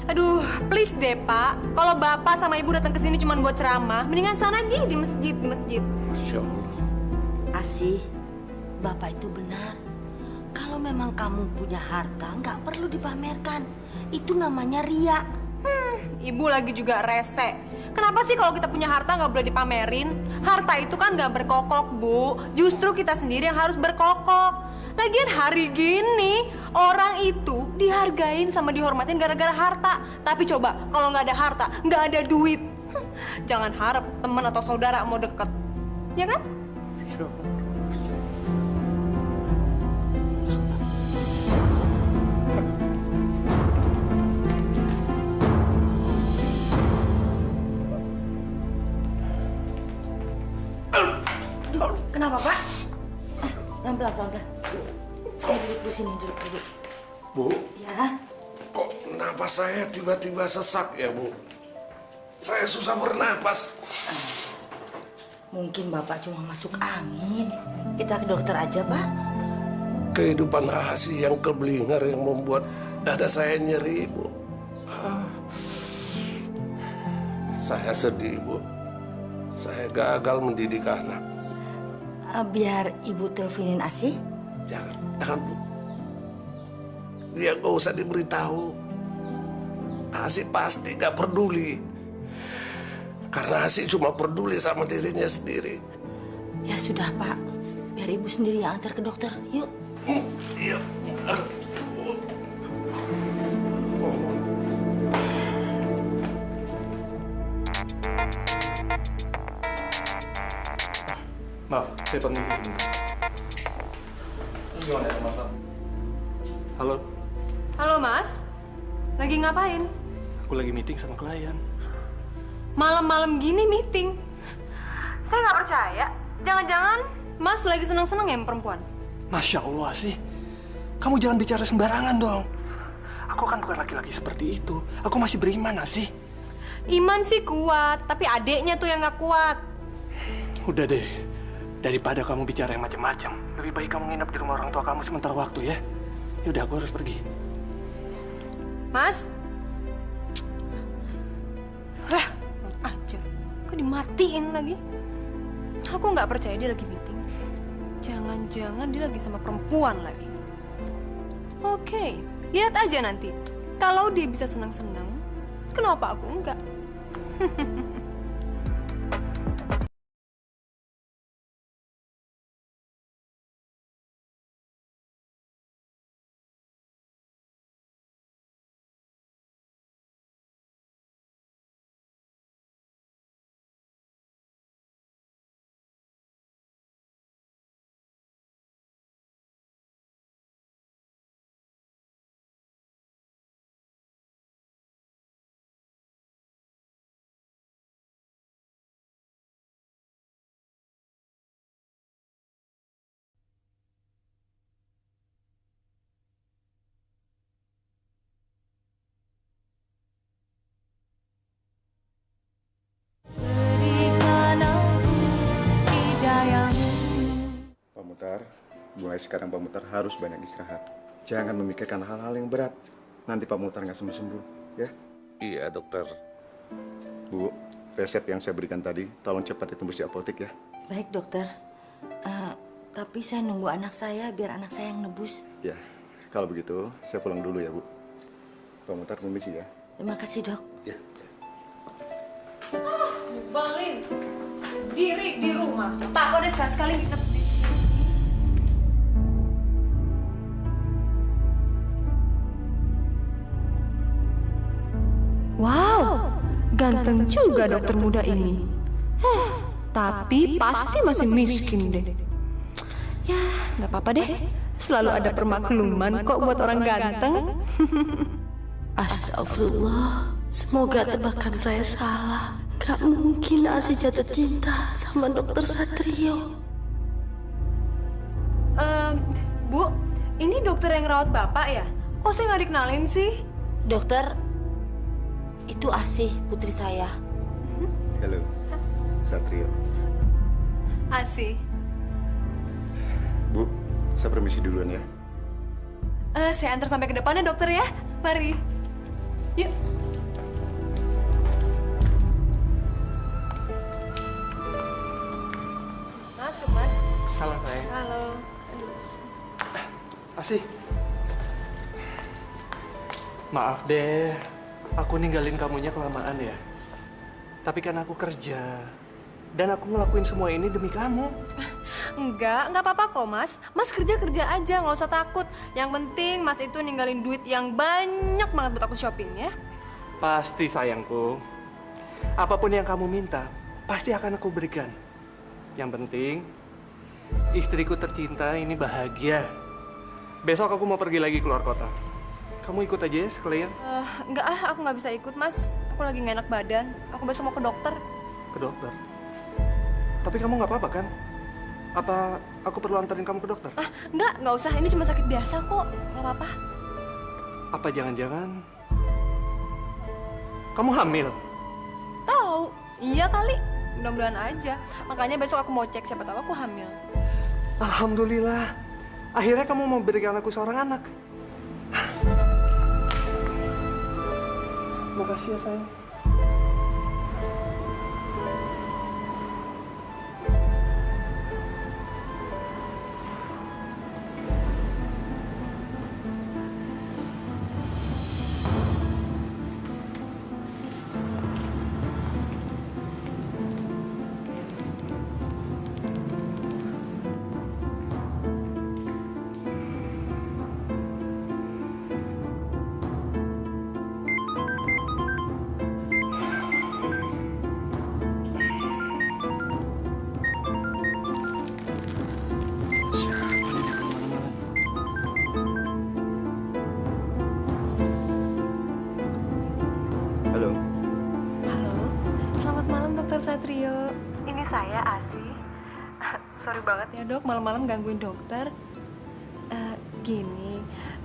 Aduh, please deh Pak. Kalau Bapak sama Ibu datang ke sini cuma buat ceramah, mendingan sana di masjid, Masya Allah. Asi, Bapak itu benar. Kalau memang kamu punya harta, nggak perlu dipamerkan. Itu namanya ria. Ibu lagi juga rese. Kenapa sih kalau kita punya harta nggak boleh dipamerin? Harta itu kan nggak berkokok, Bu. Justru kita sendiri yang harus berkokok. Lagian hari gini, orang itu dihargain sama dihormatin gara-gara harta. Tapi coba, kalau nggak ada harta, nggak ada duit. Jangan harap teman atau saudara mau deket. Ya kan? Kenapa, Pak? Pelan-pelan, pelan-pelan. Duduk di sini, duduk. Bu, Ya. kok napas saya tiba-tiba sesak ya, Bu? Saya susah bernapas. Mungkin Bapak cuma masuk angin. Kita ke dokter aja, Pak. Kehidupan Asi yang keblinger yang membuat dada saya nyeri, Bu. Saya sedih, Bu. Saya gagal mendidik anak. Biar Ibu teleponin Asi. Jangan, Bu. Dia gak usah diberitahu. Asi pasti gak peduli. Karena Asi cuma peduli sama dirinya sendiri. Ya sudah, Pak. Biar Ibu sendiri yang antar ke dokter. Yuk. Iya. Maaf, saya permisi sebentar. Gimana ya, Maaf? Halo, Halo, Mas. Lagi ngapain? aku lagi meeting sama klien. Malam-malam gini meeting. Saya nggak percaya. Jangan-jangan Mas lagi senang-senang ya sama perempuan? Masya Allah sih. Kamu jangan bicara sembarangan dong. Aku kan bukan laki-laki seperti itu. Aku masih beriman, sih. Iman sih kuat, tapi adeknya tuh yang nggak kuat. Udah deh. Daripada kamu bicara yang macam-macam, lebih baik kamu nginep di rumah orang tua kamu sementara waktu ya. Yaudah, aku harus pergi. Mas? Wah, aja. Kok dimatiin lagi? Aku nggak percaya dia lagi meeting. Jangan-jangan dia lagi sama perempuan lagi. Oke, lihat aja nanti. Kalau dia bisa senang-senang, kenapa aku enggak? Pak Mutar, mulai sekarang Pak Mutar harus banyak istirahat. Jangan memikirkan hal-hal yang berat. Nanti Pak Mutar nggak sembuh-sembuh, ya? Iya, dokter. Bu, resep yang saya berikan tadi, tolong cepat ditembus di apotek ya. Baik, dokter. Tapi saya nunggu anak saya biar anak saya yang nebus. Ya, kalau begitu saya pulang dulu ya, Bu. Pak Mutar permisi ya. Terima kasih, Dok. Ya. Bang Lin, diri di rumah. Tak kok deh sekali-sekali nginep di sini. Wow, ganteng juga dokter muda ini. Tapi pasti masih miskin deh. Ya, nggak apa-apa deh. Selalu ada permakluman kok buat orang ganteng. Astagfirullah, semoga tebakan saya salah. Gak mungkin Asi jatuh cinta sama dokter Satrio. Bu, ini dokter yang rawat Bapak ya? Kok saya nggak dikenalin sih? Dokter, itu Asi, putri saya. Halo, Satrio. Asi. Bu, saya permisi duluan ya. Saya antar sampai ke depannya dokter ya. Mari. Yuk. Masuk, Mas. Halo, sayang. Halo. Asi. Maaf deh, aku ninggalin kamunya kelamaan ya. Tapi kan aku kerja. Dan aku ngelakuin semua ini demi kamu. Nggak apa-apa kok mas. Mas kerja aja, nggak usah takut. Yang penting mas itu ninggalin duit yang banyak banget buat aku shopping ya. Pasti sayangku. Apapun yang kamu minta, pasti akan aku berikan. Yang penting, istriku tercinta ini bahagia. Besok aku mau pergi lagi keluar kota. Kamu ikut aja ya sekalian. Nggak aku nggak bisa ikut mas. Aku lagi nggak enak badan. Aku besok mau ke dokter. Ke dokter? Tapi kamu nggak apa-apa kan? Apa aku perlu anterin kamu ke dokter? Nggak usah. Ini cuma sakit biasa kok. Nggak apa-apa. Apa jangan-jangan kamu hamil? Tahu? Iya kali. Mudah-mudahan aja. Makanya besok aku mau cek, siapa tahu aku hamil. Alhamdulillah. Akhirnya kamu mau berikan aku seorang anak. Makasih ya sayang. Satrio, ini saya Asi. Sorry banget ya dok, malam-malam gangguin dokter. Gini,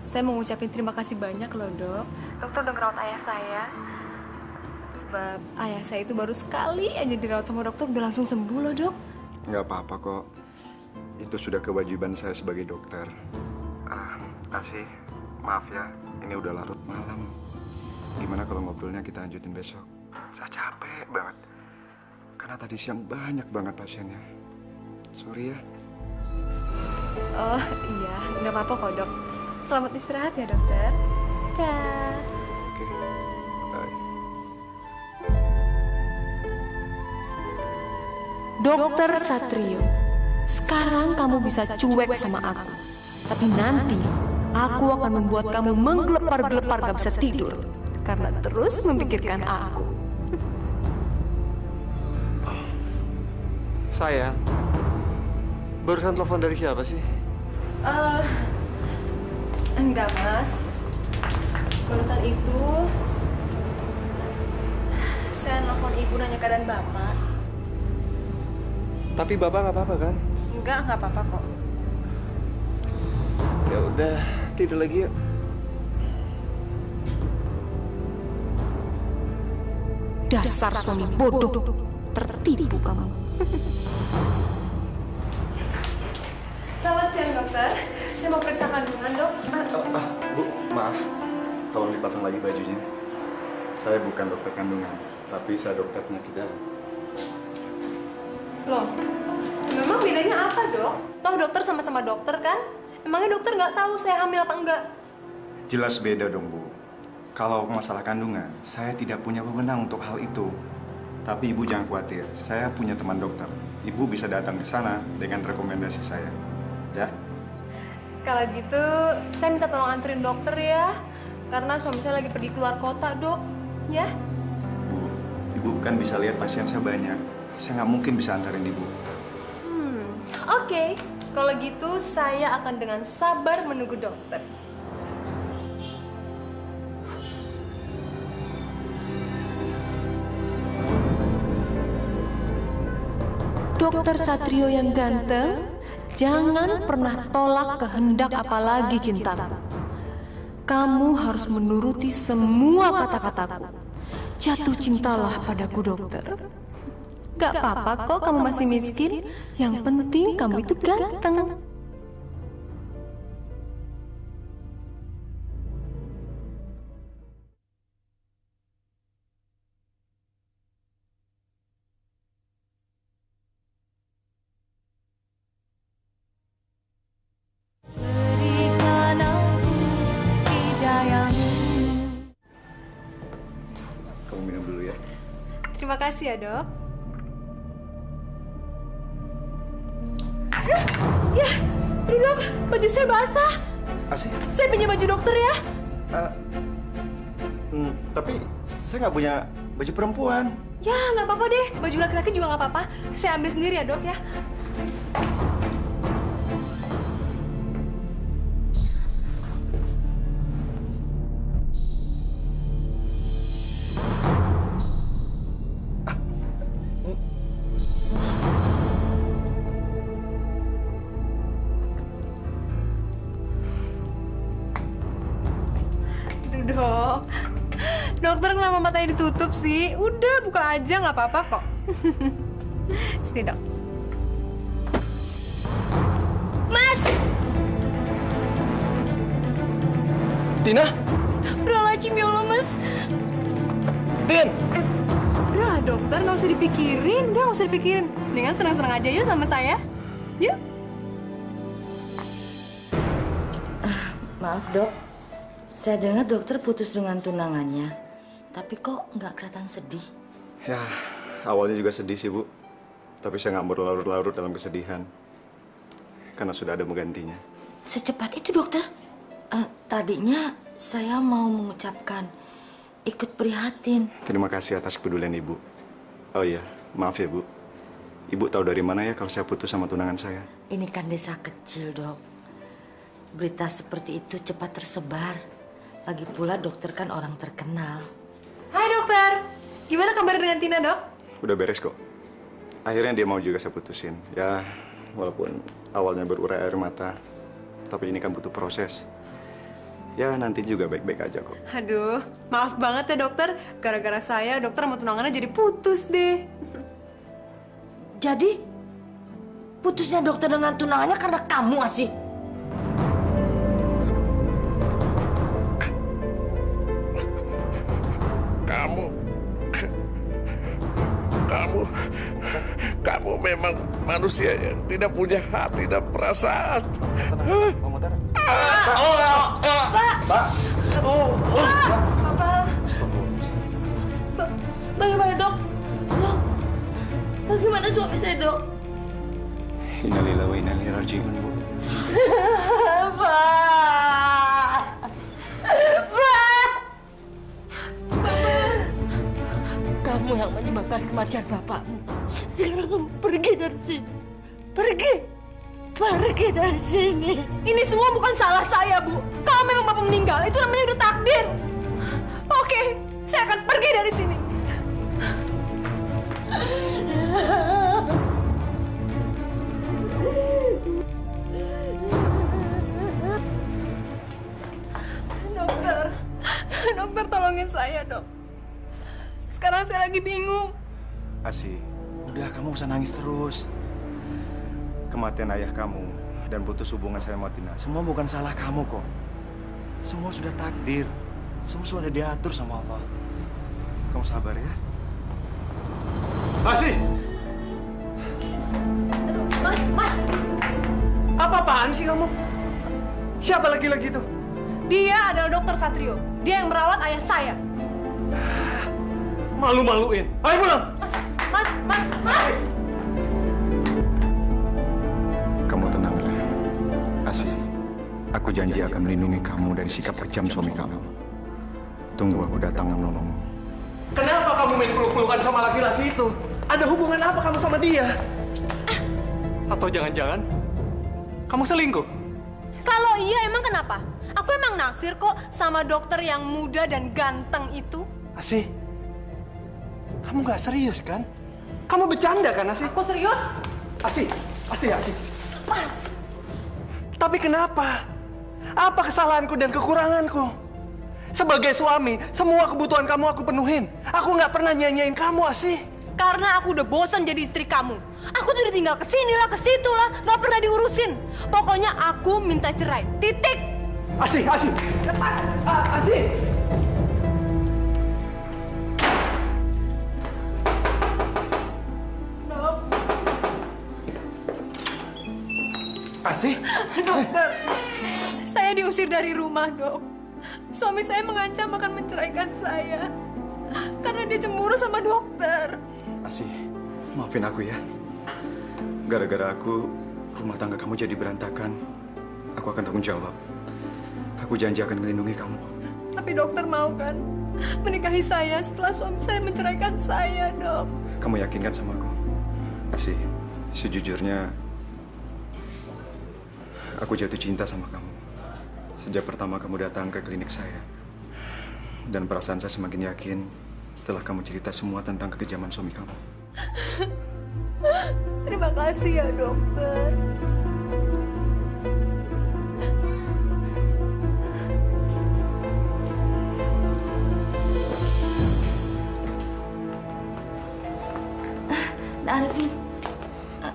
saya mau ngucapin terima kasih banyak loh dok. Dokter udah ngerawat ayah saya. Sebab ayah saya itu baru sekali aja dirawat sama dokter udah langsung sembuh loh dok. Nggak apa-apa kok. Itu sudah kewajiban saya sebagai dokter. Asi, maaf ya, ini udah larut malam. Gimana kalau ngobrolnya kita lanjutin besok? Saya capek banget. Karena tadi siang banyak banget pasiennya. Sorry ya. Oh iya, nggak apa-apa kok dok. Selamat istirahat ya dokter. Dah. Oke, bye. Dokter Satrio, sekarang kamu bisa cuek sama aku. Tapi nanti aku akan membuat kamu menggelepar-gelepar gak bisa tidur. Karena terus memikirkan aku. Sayang, barusan telepon dari siapa sih? Enggak mas. Barusan itu saya nelfon ibu nanya keadaan bapak. Tapi bapak nggak apa-apa kan? Nggak apa-apa kok. Ya udah, tidur lagi yuk. Dasar suami bodoh, tertipu kamu. Selamat siang dokter. Saya mau periksa kandungan dok. Bu, maaf. Tolong dipasang lagi bajunya. Saya bukan dokter kandungan, tapi saya dokter penyakit dalam. Loh, memang bedanya apa dok? Toh dokter sama-sama dokter kan? Emangnya dokter nggak tahu saya hamil apa enggak? Jelas beda dong, Bu. Kalau masalah kandungan, saya tidak punya wewenang untuk hal itu. Tapi Ibu jangan khawatir, saya punya teman dokter. Ibu bisa datang ke sana dengan rekomendasi saya. Ya? Kalau gitu, saya minta tolong anterin dokter ya. Karena suami saya lagi pergi keluar kota, dok. Ya? Bu, Ibu kan bisa lihat pasien saya banyak. Saya nggak mungkin bisa antarin Ibu. Oke. Kalau gitu, saya akan dengan sabar menunggu dokter. Dokter Satrio yang ganteng, jangan pernah tolak kehendak apalagi cintaku. Kamu harus menuruti semua kata-kataku. Jatuh cintalah padaku, dokter. Gak apa-apa kok kamu masih miskin. Yang penting kamu itu ganteng. Kamu minum dulu ya. Terima kasih ya, dok. Ya, aduh dok, baju saya basah. Asih. Saya pinjam baju dokter ya. Tapi saya nggak punya baju perempuan. Ya, nggak apa-apa deh. Baju laki-laki juga nggak apa-apa. Saya ambil sendiri ya dok ya. Dok, dokter kenapa matanya ditutup sih? Udah buka aja nggak apa-apa kok. Sini dok. Mas! Tina? Astagfirullahaladzim ya Allah mas. Tin! Udah dokter nggak usah dipikirin, udah nggak usah dipikirin. Mendingan senang-senang aja yuk sama saya. Yuk. Maaf dok, saya dengar dokter putus dengan tunangannya, tapi kok nggak kelihatan sedih? Ya, awalnya juga sedih sih, Bu. Tapi saya nggak berlarut-larut dalam kesedihan. Karena sudah ada penggantinya. Secepat itu, dokter? Tadinya saya mau mengucapkan ikut prihatin. Terima kasih atas kepedulian Ibu. Oh iya, maaf ya, Bu. Ibu tahu dari mana ya kalau saya putus sama tunangan saya? Ini kan desa kecil, dok. Berita seperti itu cepat tersebar. Lagi pula dokter kan orang terkenal. Hai dokter, gimana kabar dengan Tina dok? Udah beres kok. Akhirnya dia mau juga saya putusin. Ya, walaupun awalnya berurai air mata, tapi ini kan butuh proses. Ya, nanti juga baik-baik aja kok. Aduh, maaf banget ya dokter. Gara-gara saya, dokter sama tunangannya jadi putus deh. Jadi, putusnya dokter dengan tunangannya karena kamu, Asih? Kamu memang manusia yang tidak punya hati dan perasaan. Bagaimana dok? Dok, bagaimana suami saya dok? Innalillahi wa inna ilaihi raji'un, Bu. Kamu yang menyebabkan kematian bapakmu. Sekarang kamu pergi dari sini. Pergi. Pergi dari sini. Ini semua bukan salah saya, Bu. Kalau memang bapak meninggal, itu namanya udah takdir. Oke, saya akan pergi dari sini. Dokter tolongin saya, dok. Sekarang saya lagi bingung. Asih, udah kamu usah nangis terus. Kematian ayah kamu dan putus hubungan saya sama Tina, semua bukan salah kamu kok. Semua sudah takdir. Semua sudah diatur sama Allah. Kamu sabar ya. Asih! Mas. Apa-apaan sih kamu? Siapa lagi-lagi itu? Dia adalah Dokter Satrio. Dia yang merawat ayah saya. Malu-maluin. Ayo pulang! Mas. Kamu tenanglah. Asih, aku janji akan melindungi kamu dari sikap kejam suami kamu. Tunggu aku datang menolongmu. Kenapa kamu main peluk-pelukan sama laki-laki itu? Ada hubungan apa kamu sama dia? Atau jangan-jangan kamu selingkuh? Kalau iya, emang kenapa? Aku emang naksir kok sama dokter yang muda dan ganteng itu. Asih, kamu nggak serius kan? Kamu bercanda kan, Asih? Aku serius. Asih. Mas. Tapi kenapa? Apa kesalahanku dan kekuranganku? Sebagai suami, semua kebutuhan kamu aku penuhin. Aku nggak pernah nyanyain kamu, Asih. Karena aku udah bosan jadi istri kamu. Aku tuh udah tinggal kesini lah, kesitu lah, nggak pernah diurusin. Pokoknya aku minta cerai. Titik. Asih. Lepas. Asih. Dok. Asih. Dokter, saya diusir dari rumah, dok. Suami saya mengancam akan menceraikan saya karena dia cemburu sama dokter. Asih, maafin aku ya. Gara-gara aku, rumah tangga kamu jadi berantakan, aku akan tanggung jawab. Aku janji akan melindungi kamu. Tapi dokter mau kan menikahi saya setelah suami saya menceraikan saya, Dok? Kamu yakin kan sama aku? Asih, sejujurnya aku jatuh cinta sama kamu. Sejak pertama kamu datang ke klinik saya. Dan perasaan saya semakin yakin setelah kamu cerita semua tentang kekejaman suami kamu. Terima kasih ya, dokter. Nak Arifin,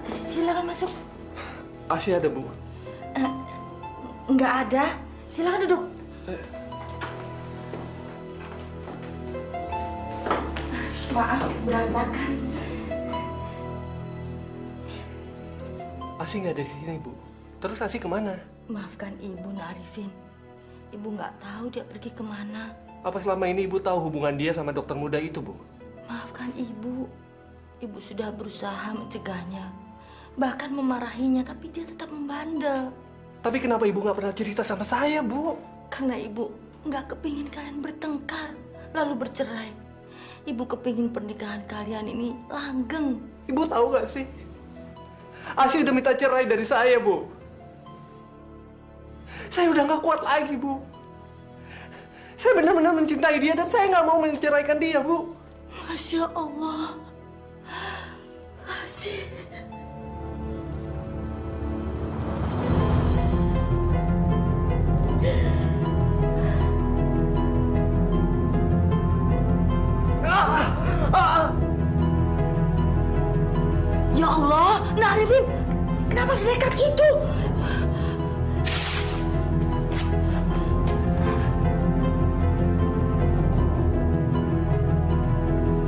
silakan masuk. Asih ada, Bu? Nggak ada. Silakan duduk. Maaf, berantakan. Asih nggak ada di sini, Bu. Terus Asih kemana? Maafkan Ibu, Nak Arifin. Ibu nggak tahu dia pergi kemana. Apa selama ini Ibu tahu hubungan dia sama dokter muda itu, Bu? Maafkan Ibu. Ibu sudah berusaha mencegahnya. Bahkan memarahinya, tapi dia tetap membandel. Tapi kenapa Ibu nggak pernah cerita sama saya, Bu? Karena Ibu nggak kepingin kalian bertengkar, lalu bercerai. Ibu kepingin pernikahan kalian ini langgeng. Ibu tahu nggak sih? Asih udah minta cerai dari saya, Bu. Saya udah nggak kuat lagi, Bu. Saya benar-benar mencintai dia dan saya nggak mau menceraikan dia, Bu. Masya Allah. Asih. Ya Allah, Nak Arifin, kenapa senekat itu?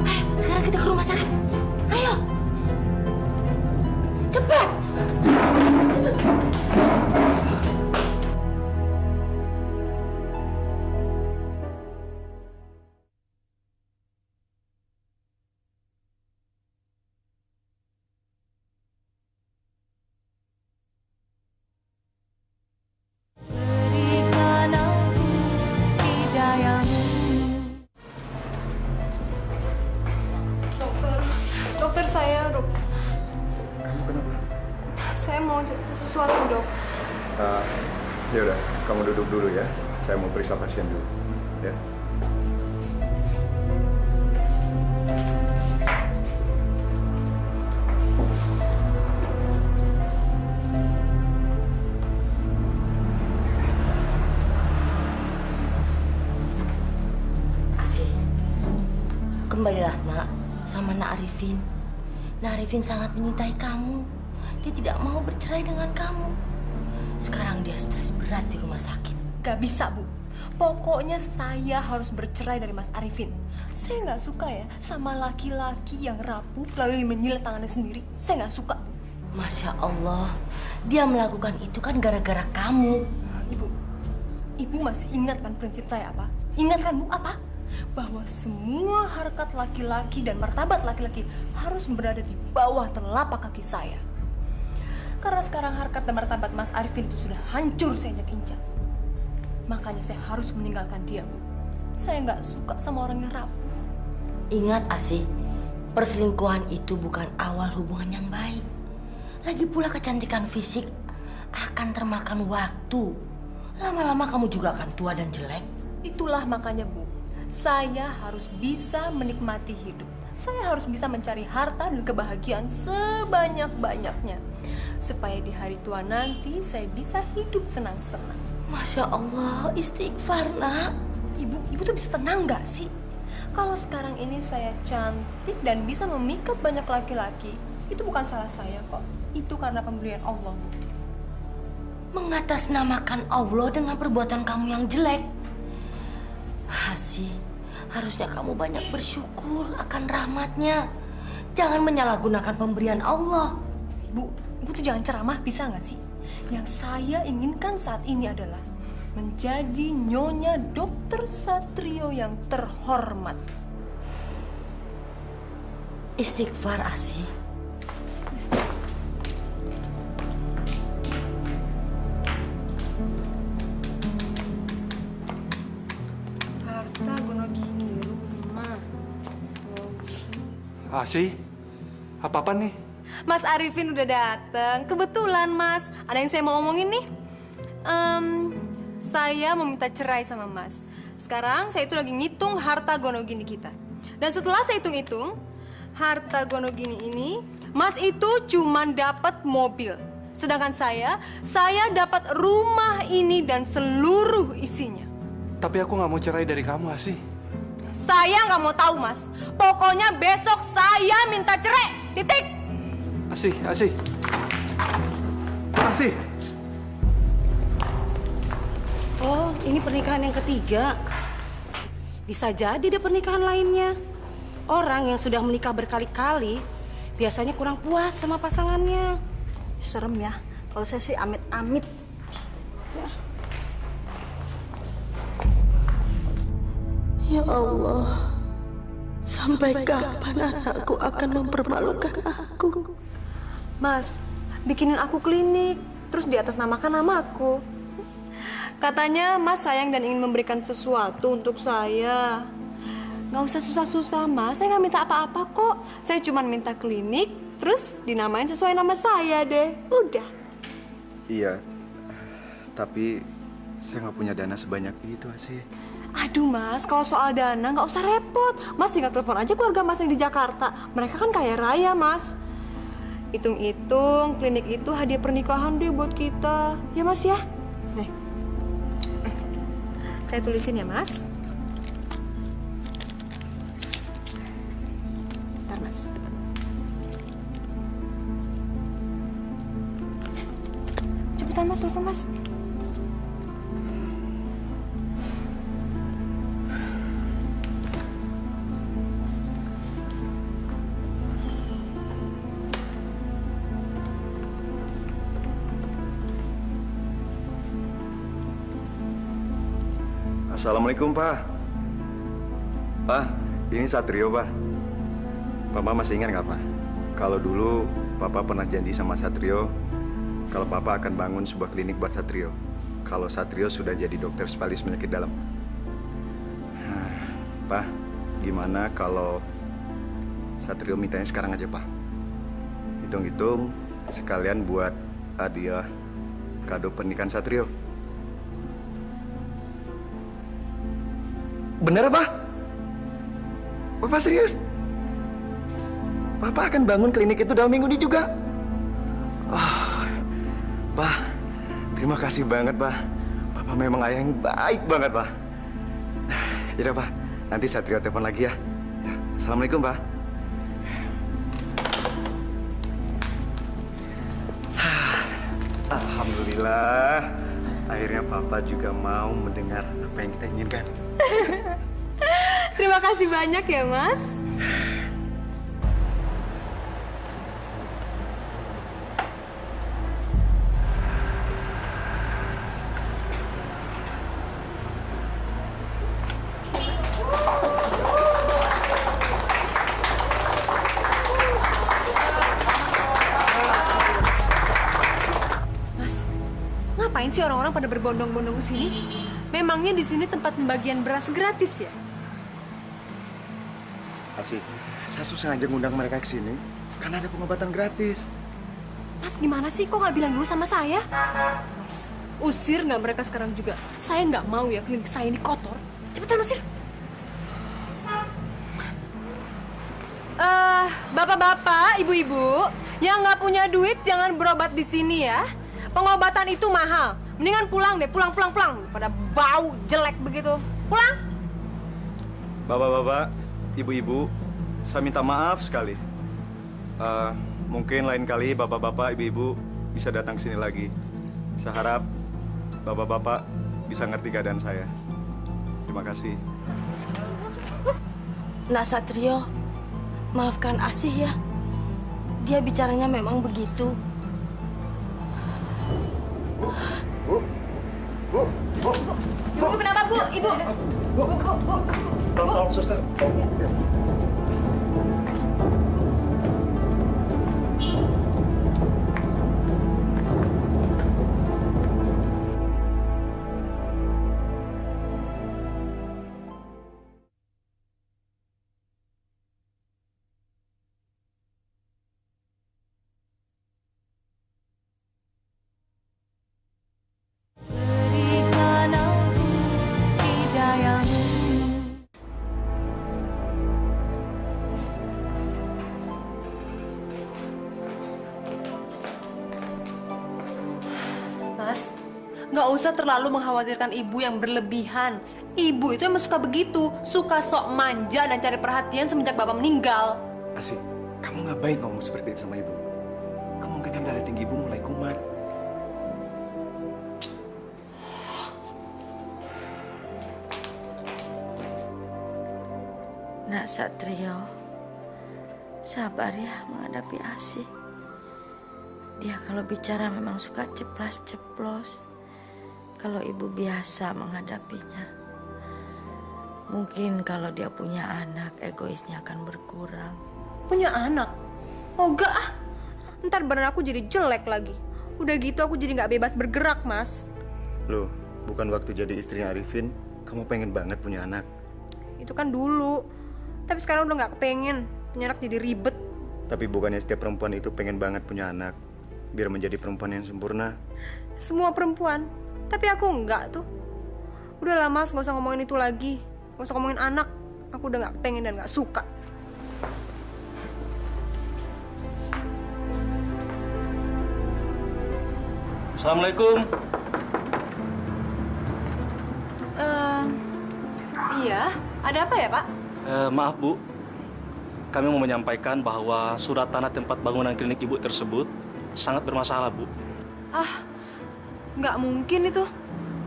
Ayo, sekarang kita ke rumah sakit. Ayo, cepat. Dokter saya, Dok. Kamu kenapa? Saya mau cerita sesuatu, Dok. Ya udah, kamu duduk dulu ya. Saya mau periksa pasien dulu. Ya. Asih, kembalilah Nak sama Nak Arifin. Nak Arifin sangat mencintai kamu. Dia tidak mau bercerai dengan kamu. Sekarang dia stres berat di rumah sakit. Gak bisa, Bu. Pokoknya saya harus bercerai dari Mas Arifin. Saya nggak suka ya sama laki-laki yang rapuh lalu menyilet tangannya sendiri. Saya nggak suka, Bu. Masya Allah, dia melakukan itu kan gara-gara kamu. Ibu masih ingat kan prinsip saya apa? Ingat kan, Bu, apa? Bahwa semua harkat laki-laki dan martabat laki-laki harus berada di bawah telapak kaki saya. Karena sekarang harkat dan martabat Mas Arifin itu sudah hancur saya injak-injak. Makanya saya harus meninggalkan dia, Bu. Saya nggak suka sama orang yang rapuh. Ingat, Asih, perselingkuhan itu bukan awal hubungan yang baik. Lagi pula kecantikan fisik akan termakan waktu. Lama-lama kamu juga akan tua dan jelek. Itulah makanya, Bu, saya harus bisa menikmati hidup. Saya harus bisa mencari harta dan kebahagiaan sebanyak-banyaknya. Supaya di hari tua nanti saya bisa hidup senang-senang. Masya Allah, istighfar, Nak. Ibu tuh bisa tenang nggak sih? Kalau sekarang ini saya cantik dan bisa memikat banyak laki-laki, itu bukan salah saya kok. Itu karena pemberian Allah, Bu. Mengatasnamakan Allah dengan perbuatan kamu yang jelek. Asih, harusnya kamu banyak bersyukur akan rahmatnya. Jangan menyalahgunakan pemberian Allah. Ibu tuh jangan ceramah, bisa nggak sih? Yang saya inginkan saat ini adalah menjadi Nyonya Dokter Satrio yang terhormat. Istighfar, Asih. Asih, apa-apa nih? Mas Arifin udah dateng. Kebetulan Mas, ada yang saya mau omongin nih. Saya mau minta cerai sama Mas. Sekarang saya itu lagi ngitung harta gonogini kita. Dan setelah saya hitung-hitung, harta gonogini ini, Mas itu cuman dapat mobil. Sedangkan saya dapat rumah ini dan seluruh isinya. Tapi aku nggak mau cerai dari kamu, Asih. Saya nggak mau tahu, Mas. Pokoknya besok saya minta cerai. Titik. Asih. Oh, ini pernikahan yang ketiga. Bisa jadi dia pernikahan lainnya. Orang yang sudah menikah berkali-kali biasanya kurang puas sama pasangannya. Serem ya. Kalau saya sih amit-amit. Ya Allah, sampai kapan anakku akan mempermalukan aku? Mas, bikinin aku klinik, terus di atas namakan namaku. Katanya Mas sayang dan ingin memberikan sesuatu untuk saya. Nggak usah susah-susah, Mas. Saya nggak minta apa-apa kok. Saya cuma minta klinik, terus dinamain sesuai nama saya deh. Udah. Iya, tapi saya nggak punya dana sebanyak itu, Asih. Aduh Mas, kalau soal dana nggak usah repot. Mas tinggal telepon aja keluarga Mas yang di Jakarta. Mereka kan kaya raya, Mas. Hitung-hitung, klinik itu hadiah pernikahan deh buat kita. Ya Mas ya? Nih. Saya tulisin ya Mas. Bentar Mas. Cepetan Mas, telepon Mas. Assalamualaikum, Pak. Pak, ini Satrio, Pak. Papa masih ingat nggak, Pak? Kalau dulu Papa pernah janji sama Satrio, kalau Papa akan bangun sebuah klinik buat Satrio. Kalau Satrio sudah jadi dokter spesialis penyakit dalam. Pak, gimana kalau Satrio mintanya sekarang aja, Pak? Hitung-hitung sekalian buat hadiah kado pernikahan Satrio. Bener, Pak? Bapak serius? Papa akan bangun klinik itu dalam minggu ini juga. Pak, terima kasih banget, Pak. Papa memang ayah yang baik banget, Pak. Yaudah, Pak. Nanti Satrio telepon lagi ya. Assalamualaikum, Pak. Alhamdulillah. Akhirnya Papa juga mau mendengar apa yang kita inginkan. Terima kasih banyak ya, Mas. Mas, ngapain sih orang-orang pada berbondong-bondong ke sini? Memangnya di sini tempat pembagian beras gratis ya? Asik, saya susah aja ngundang mereka ke sini karena ada pengobatan gratis. Mas, gimana sih? Kok nggak bilang dulu sama saya? Mas, usir nggak mereka sekarang juga? Saya nggak mau ya klinik saya ini kotor. Cepetan usir. Bapak-bapak, ibu-ibu, yang nggak punya duit jangan berobat di sini ya. Pengobatan itu mahal. Mendingan pulang deh, pulang. Pada bau jelek begitu. Pulang. Bapak-bapak, ibu-ibu, saya minta maaf sekali. Mungkin lain kali bapak-bapak, ibu-ibu bisa datang ke sini lagi. Saya harap bapak-bapak bisa ngerti keadaan saya. Terima kasih. Nak Satrio, maafkan Asih ya. Dia bicaranya memang begitu. Ibu kenapa, Bu? Ibu. Bu. Tolong, suster. Nggak usah terlalu mengkhawatirkan ibu yang berlebihan. Ibu itu emang suka begitu, suka sok manja dan cari perhatian semenjak bapak meninggal. Asih, kamu nggak baik ngomong seperti itu sama ibu. Kemungkinan darah tinggi ibu mulai kumat. Nak Satrio, sabar ya menghadapi Asih. Dia kalau bicara memang suka ceplas-ceplos. Kalau ibu biasa menghadapinya. Mungkin kalau dia punya anak, egoisnya akan berkurang. Punya anak? Oh enggak ah. Ntar badan aku jadi jelek lagi. Udah gitu aku jadi nggak bebas bergerak, Mas. Loh, bukan waktu jadi istrinya Arifin, kamu pengen banget punya anak. Itu kan dulu. Tapi sekarang udah nggak kepengen. Punya anak jadi ribet. Tapi bukannya setiap perempuan itu pengen banget punya anak, biar menjadi perempuan yang sempurna? Semua perempuan. Tapi aku enggak tuh. Udahlah Mas, nggak usah ngomongin itu lagi. Nggak usah ngomongin anak. Aku udah nggak pengen dan nggak suka. Assalamualaikum. Iya, ada apa ya Pak? Maaf Bu, kami mau menyampaikan bahwa surat tanah tempat bangunan klinik Ibu tersebut sangat bermasalah Bu. Ah, nggak mungkin itu.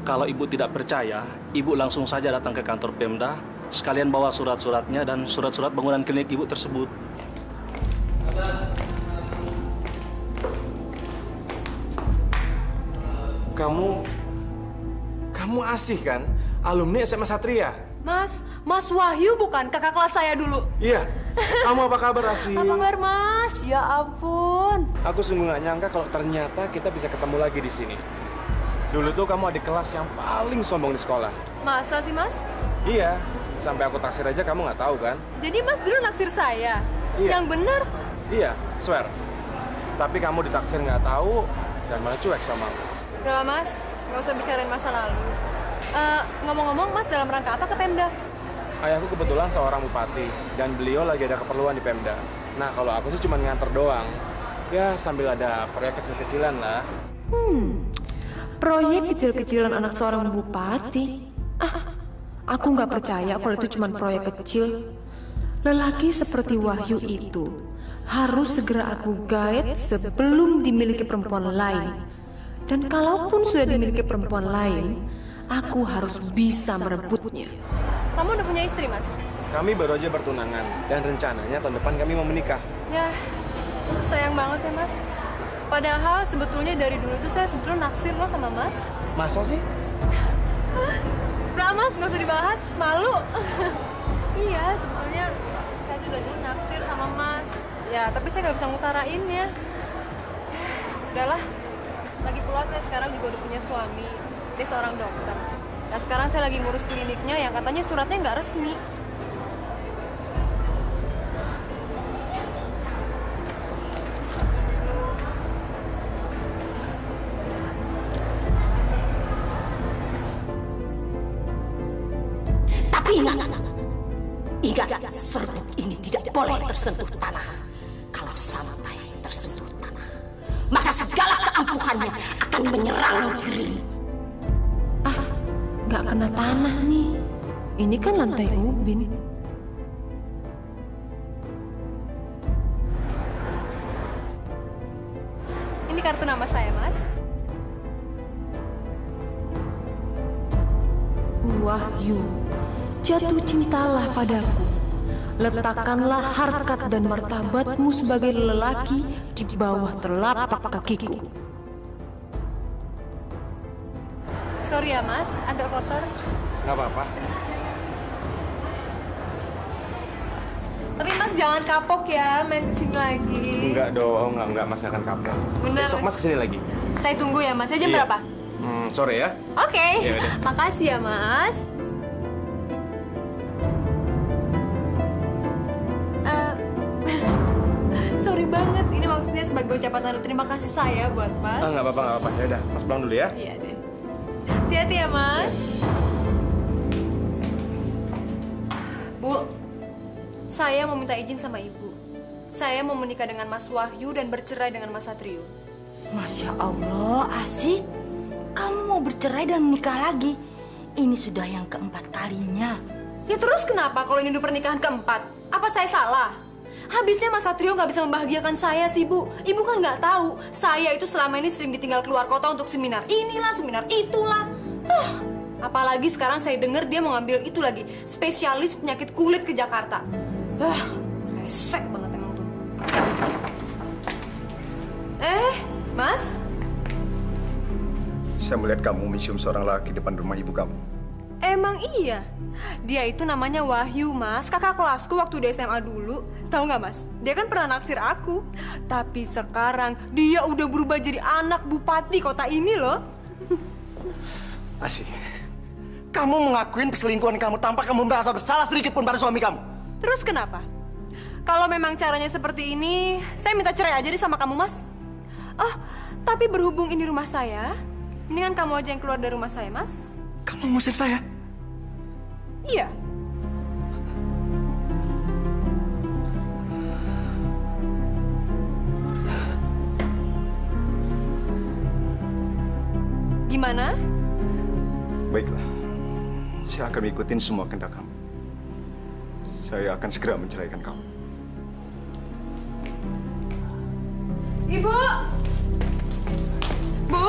Kalau Ibu tidak percaya, Ibu langsung saja datang ke kantor Pemda, sekalian bawa surat-suratnya dan surat-surat bangunan klinik Ibu tersebut. Kamu Asih kan? Alumni SMA Satria. Mas Wahyu bukan kakak kelas saya dulu? Iya. Kamu apa kabar, Asih? Apa kabar, Mas? Ya ampun. Aku sungguh nggak nyangka kalau ternyata kita bisa ketemu lagi di sini. Dulu tuh kamu adik kelas yang paling sombong di sekolah. Masa sih, Mas? Iya. Sampai aku taksir aja kamu nggak tahu kan? Jadi Mas dulu naksir saya? Iya. Yang bener? Iya, swear. Tapi kamu ditaksir nggak tahu dan malah cuek sama aku. Udah lah, Mas. Nggak usah bicarain masa lalu. Ngomong-ngomong, Mas dalam rangka apa ke Pemda? Ayahku kebetulan seorang bupati dan beliau lagi ada keperluan di Pemda. Nah, kalau aku sih cuma nganter doang. Ya, sambil ada proyek kecil-kecilan lah. Proyek kecil-kecilan anak seorang bupati. Aku nggak percaya kalau itu cuma proyek kecil. Lelaki seperti Wahyu itu harus segera aku guide sebelum dimiliki perempuan lain. Dan kalaupun sudah dimiliki perempuan lain, aku harus bisa merebutnya. Kamu udah punya istri, Mas? Kami baru aja bertunangan dan rencananya tahun depan kami mau menikah. Ya, sayang banget ya, Mas. Padahal sebetulnya dari dulu tuh saya sebetulnya naksir loh sama Mas. Masa sih? Udah, Mas, nggak usah dibahas. Malu. Iya, sebetulnya saya tuh udah dulu naksir sama Mas. Ya, tapi saya nggak bisa ngutarainnya. Udahlah. Lagi pula saya sekarang juga udah punya suami. Dia seorang dokter. Nah, sekarang saya lagi ngurus kliniknya yang katanya suratnya nggak resmi. Tapi ingat, serbuk ini tidak boleh tersentuh tanah. Kalau sampai tersentuh tanah, maka segala keampuhannya akan menyerang dirimu. Nggak kena tanah nih. Ini kan lantai ubin. Ini kartu nama saya, Mas. Wahyu, jatuh cintalah padaku. Letakkanlah harkat dan martabatmu sebagai lelaki di bawah telapak kakiku. Sorry ya, Mas, agak kotor. Nggak apa-apa. Tapi Mas jangan kapok ya main kesini lagi. Enggak dong, enggak Mas nggak akan kapok. Bener. Besok Mas kesini lagi. Saya tunggu ya, Mas. Jam Iya. berapa? Sore ya. Oke. Ya udah. Makasih ya, Mas. Sorry banget. Ini maksudnya sebagai ucapan tanda terima kasih saya buat Mas. Nggak apa-apa. Ya udah, Mas pulang dulu ya. Iya deh. Hati-hati ya, Mas. Bu, saya mau minta izin sama Ibu. Saya mau menikah dengan Mas Wahyu dan bercerai dengan Mas Satrio. Masya Allah, Asih. kamu mau bercerai dan menikah lagi. Ini sudah yang keempat kalinya. Ya terus kenapa kalau ini udah pernikahan keempat? Apa saya salah? Habisnya Mas Satrio nggak bisa membahagiakan saya sih, Bu. Ibu kan nggak tahu, saya itu selama ini sering ditinggal keluar kota untuk seminar inilah, seminar itulah. Apalagi sekarang saya dengar dia mau ngambil itu lagi, spesialis penyakit kulit ke Jakarta. Resek banget emang tuh. Mas? Saya melihat kamu mencium seorang laki depan rumah ibu kamu. Emang iya? Dia itu namanya Wahyu, Mas. Kakak kelasku waktu di SMA dulu. Tahu nggak, Mas? Dia kan pernah naksir aku. Tapi sekarang dia udah berubah jadi anak bupati kota ini loh. Asih, kamu mengakuin perselingkuhan kamu tanpa kamu merasa bersalah sedikit pun pada suami kamu. Terus kenapa? Kalau memang caranya seperti ini, saya minta cerai aja deh sama kamu, Mas. Tapi berhubung ini rumah saya, mendingan kamu aja yang keluar dari rumah saya, Mas. Kamu ngusir saya? Iya. Gimana? Baiklah, saya akan ikutin semua kehendak kamu. Saya akan segera menceraikan kamu. Ibu! Bu!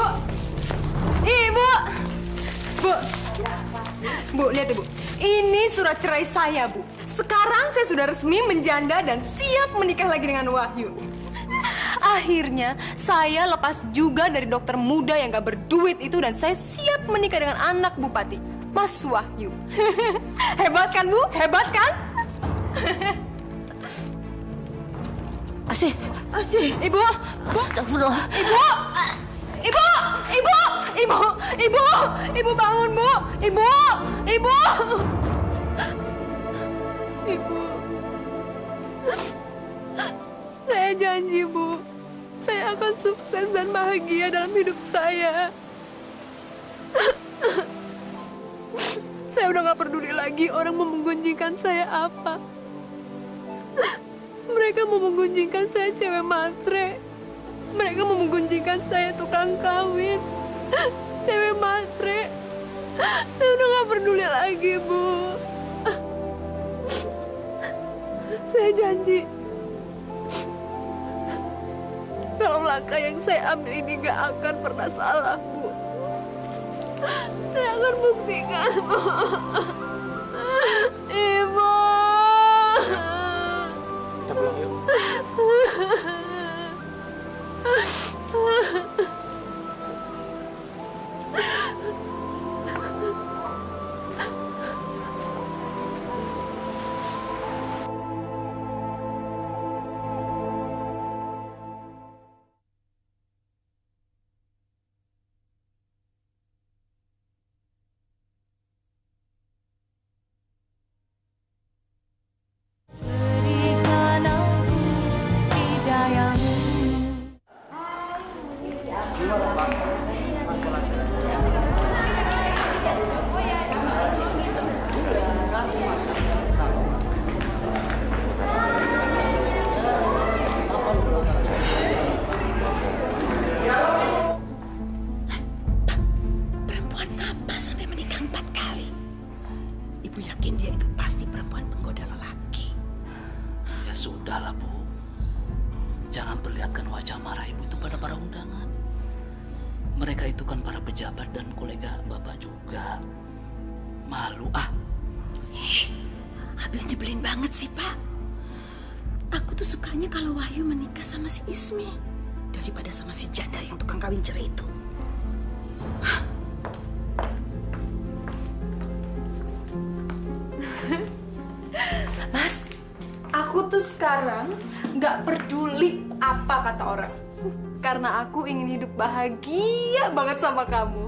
Ibu! Bu, lihat Ibu. Ini surat cerai saya, Bu. Sekarang saya sudah resmi menjanda dan siap menikah lagi dengan Wahyu. Akhirnya, saya lepas juga dari dokter muda yang gak berduit itu dan saya siap menikah dengan anak bupati, Mas Wahyu. Hebat kan, Bu? Hebat kan? Asih. Ibu! Astagfirullah. Ibu bangun, Bu! Ibu! Saya janji, Bu. Saya akan sukses dan bahagia dalam hidup saya. Saya udah gak peduli lagi orang mau menggunjingkan saya apa. Mereka mau menggunjingkan saya cewek matre. Mereka mau menggunjingkan saya tukang kawin. Cewek matre. Saya udah gak peduli lagi, Bu. Saya janji. Kalau langkah yang saya ambil ini gak akan pernah salah, Bu. Saya akan buktikan, Bu. Ibu. Kita pulang yuk. Sudahlah, Bu. Jangan perlihatkan wajah marah Ibu itu pada para undangan. Mereka itu kan para pejabat dan kolega Bapak juga. Malu ah. Abil nyebelin banget sih, Pak. Aku tuh sukanya kalau Wahyu menikah sama si Ismi daripada sama si janda yang tukang kawin cerai itu. Mas, aku tuh sekarang nggak peduli apa kata orang. Karena aku ingin hidup bahagia banget sama kamu.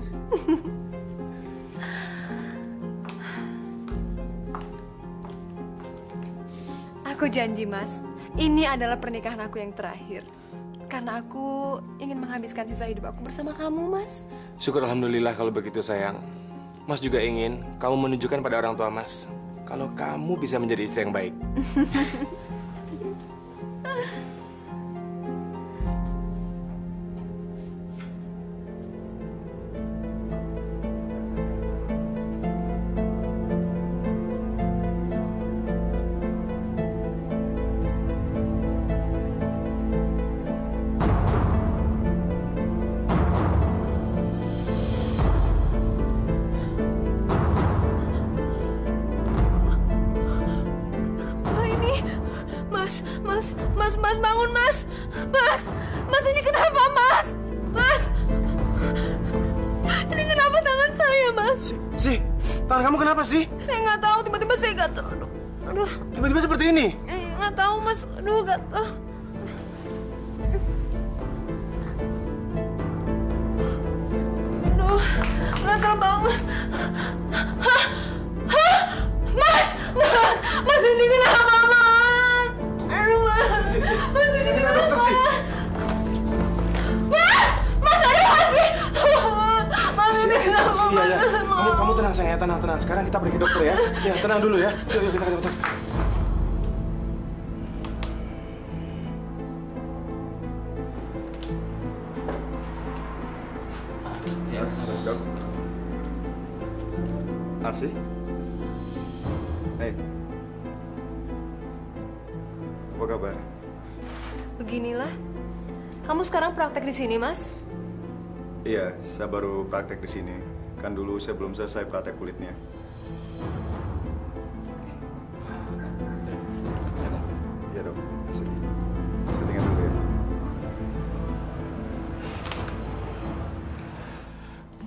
Aku janji, Mas, ini adalah pernikahan aku yang terakhir. Karena aku ingin menghabiskan sisa hidup aku bersama kamu, Mas. Syukur alhamdulillah kalau begitu, sayang. Mas juga ingin kamu menunjukkan pada orang tua Mas kalau kamu bisa menjadi istri yang baik. bangun, Mas. Mas ini kenapa, Mas? Mas, ini kenapa tangan saya, Mas? Tangan kamu kenapa sih? Saya nggak tahu, tiba-tiba saya gatel. Aduh. Tiba-tiba seperti ini? Nggak tahu, Mas. Aduh, gatel. Aduh, gatel banget. Mas ini kenapa, Mas? Aduh, Mas. Mas ini kenapa? Mas ada lagi. Mas ini kenapa? Iya. Kamu tenang sayang, tenang. Sekarang kita pergi ke dokter ya. Ya, tenang dulu ya. Yuk kita ke dokter. Ya, dok. Asih? Hei. Apa kabar? Beginilah. Kamu sekarang praktek di sini, Mas? Iya, saya baru praktek di sini. Kan dulu saya belum selesai praktek kulitnya. Iya dok, saya tinggal dulu ya.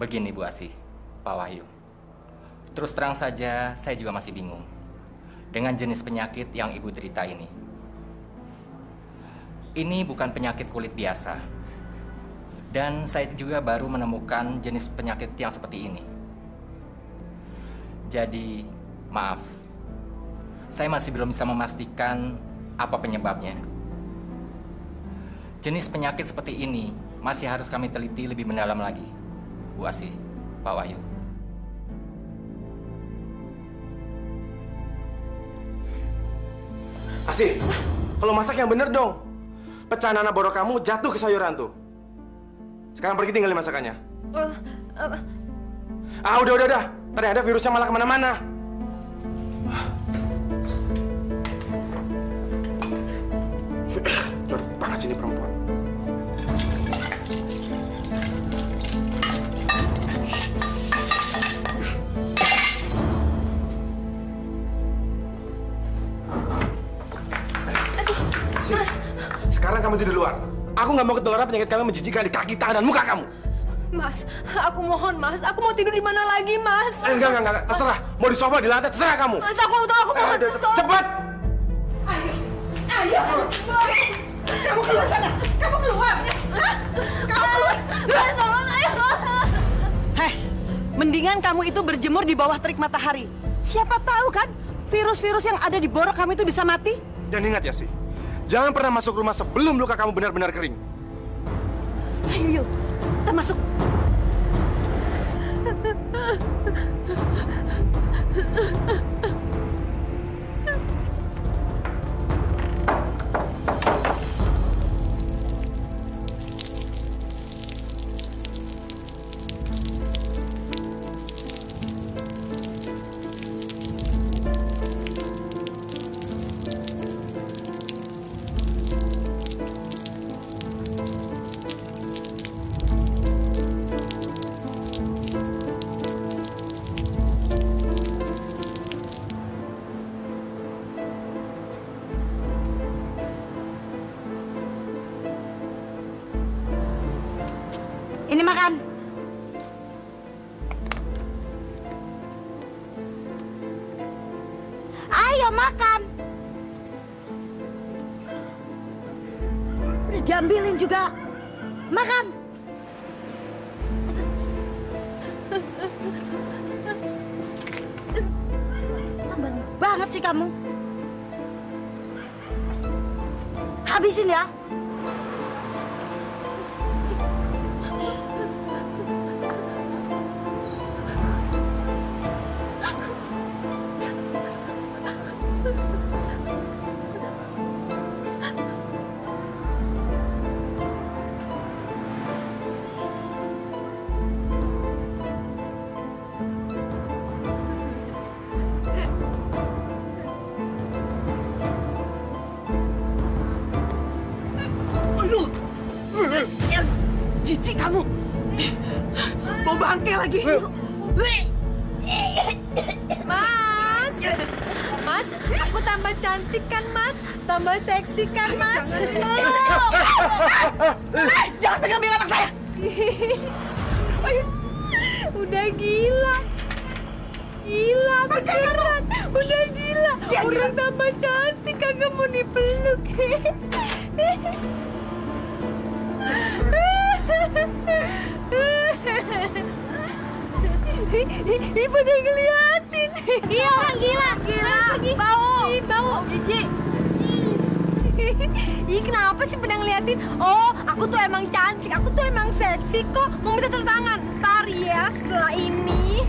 Begini Bu Asih, Pak Wahyu. Terus terang saja, saya juga masih bingung dengan jenis penyakit yang Ibu derita ini. Ini bukan penyakit kulit biasa. Dan saya juga baru menemukan jenis penyakit yang seperti ini. Jadi, maaf. Saya masih belum bisa memastikan apa penyebabnya. Jenis penyakit seperti ini masih harus kami teliti lebih mendalam lagi. Bu Asih, Pak Wahyu. Asih, kalau masak yang bener dong. Pecahan anak borok kamu jatuh ke sayuran tuh. Sekarang pergi tinggalin masakannya. Udah. Tadi ada virusnya malah kemana-mana. Jorok banget sini perempuan. Mas. Sekarang kamu tidur di luar. Aku nggak mau ketularan penyakit kamu menjijikkan di kaki, tangan, dan muka kamu. Mas, aku mohon, Mas. Aku mau tidur di mana lagi, Mas? Enggak. Terserah. Mau di sofa, di lantai, terserah kamu. Mas, aku mohon. Cepat. Ayo. Kamu keluar sana. Kamu keluar. Hah? Kamu keluar. Tolong, ayo. Heh, mendingan kamu itu berjemur di bawah terik matahari. Siapa tahu kan virus-virus yang ada di borok kamu itu bisa mati? Dan ingat ya sih, jangan pernah masuk rumah sebelum luka kamu benar-benar kering. Ayo, kita masuk. Ini makan. Ayo makan. Udah diambilin juga. Makan. Tambahan banget sih kamu. Habisin ya. Jijik kamu. Mau bangke lagi. Mas, aku tambah cantik kan, Mas? Tambah seksi kan, Mas? Jangan pegang-pegang anak saya. Udah gila. Gila, beneran. Udah gila. Orang tambah cantik kagak mau dipeluk. Ibu udah ngeliatin. Iya, orang gila. Bau. Bau. Jijik. Ih, kenapa sih pada ngeliatin? Oh, aku tuh emang cantik. Aku tuh emang seksi kok. Mau minta tanda tangan. Ntar ya, setelah ini.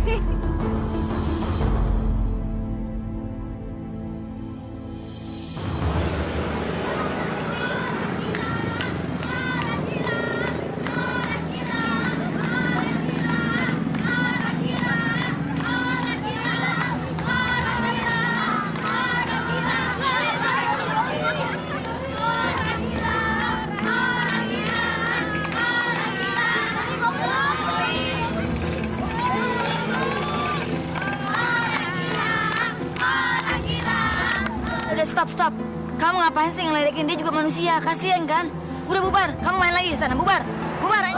Stop. Kamu ngapain sih ngeledekin dia juga manusia? Kasian kan? Udah bubar. Kamu main lagi di sana. Bubar. Bubar. Ayo,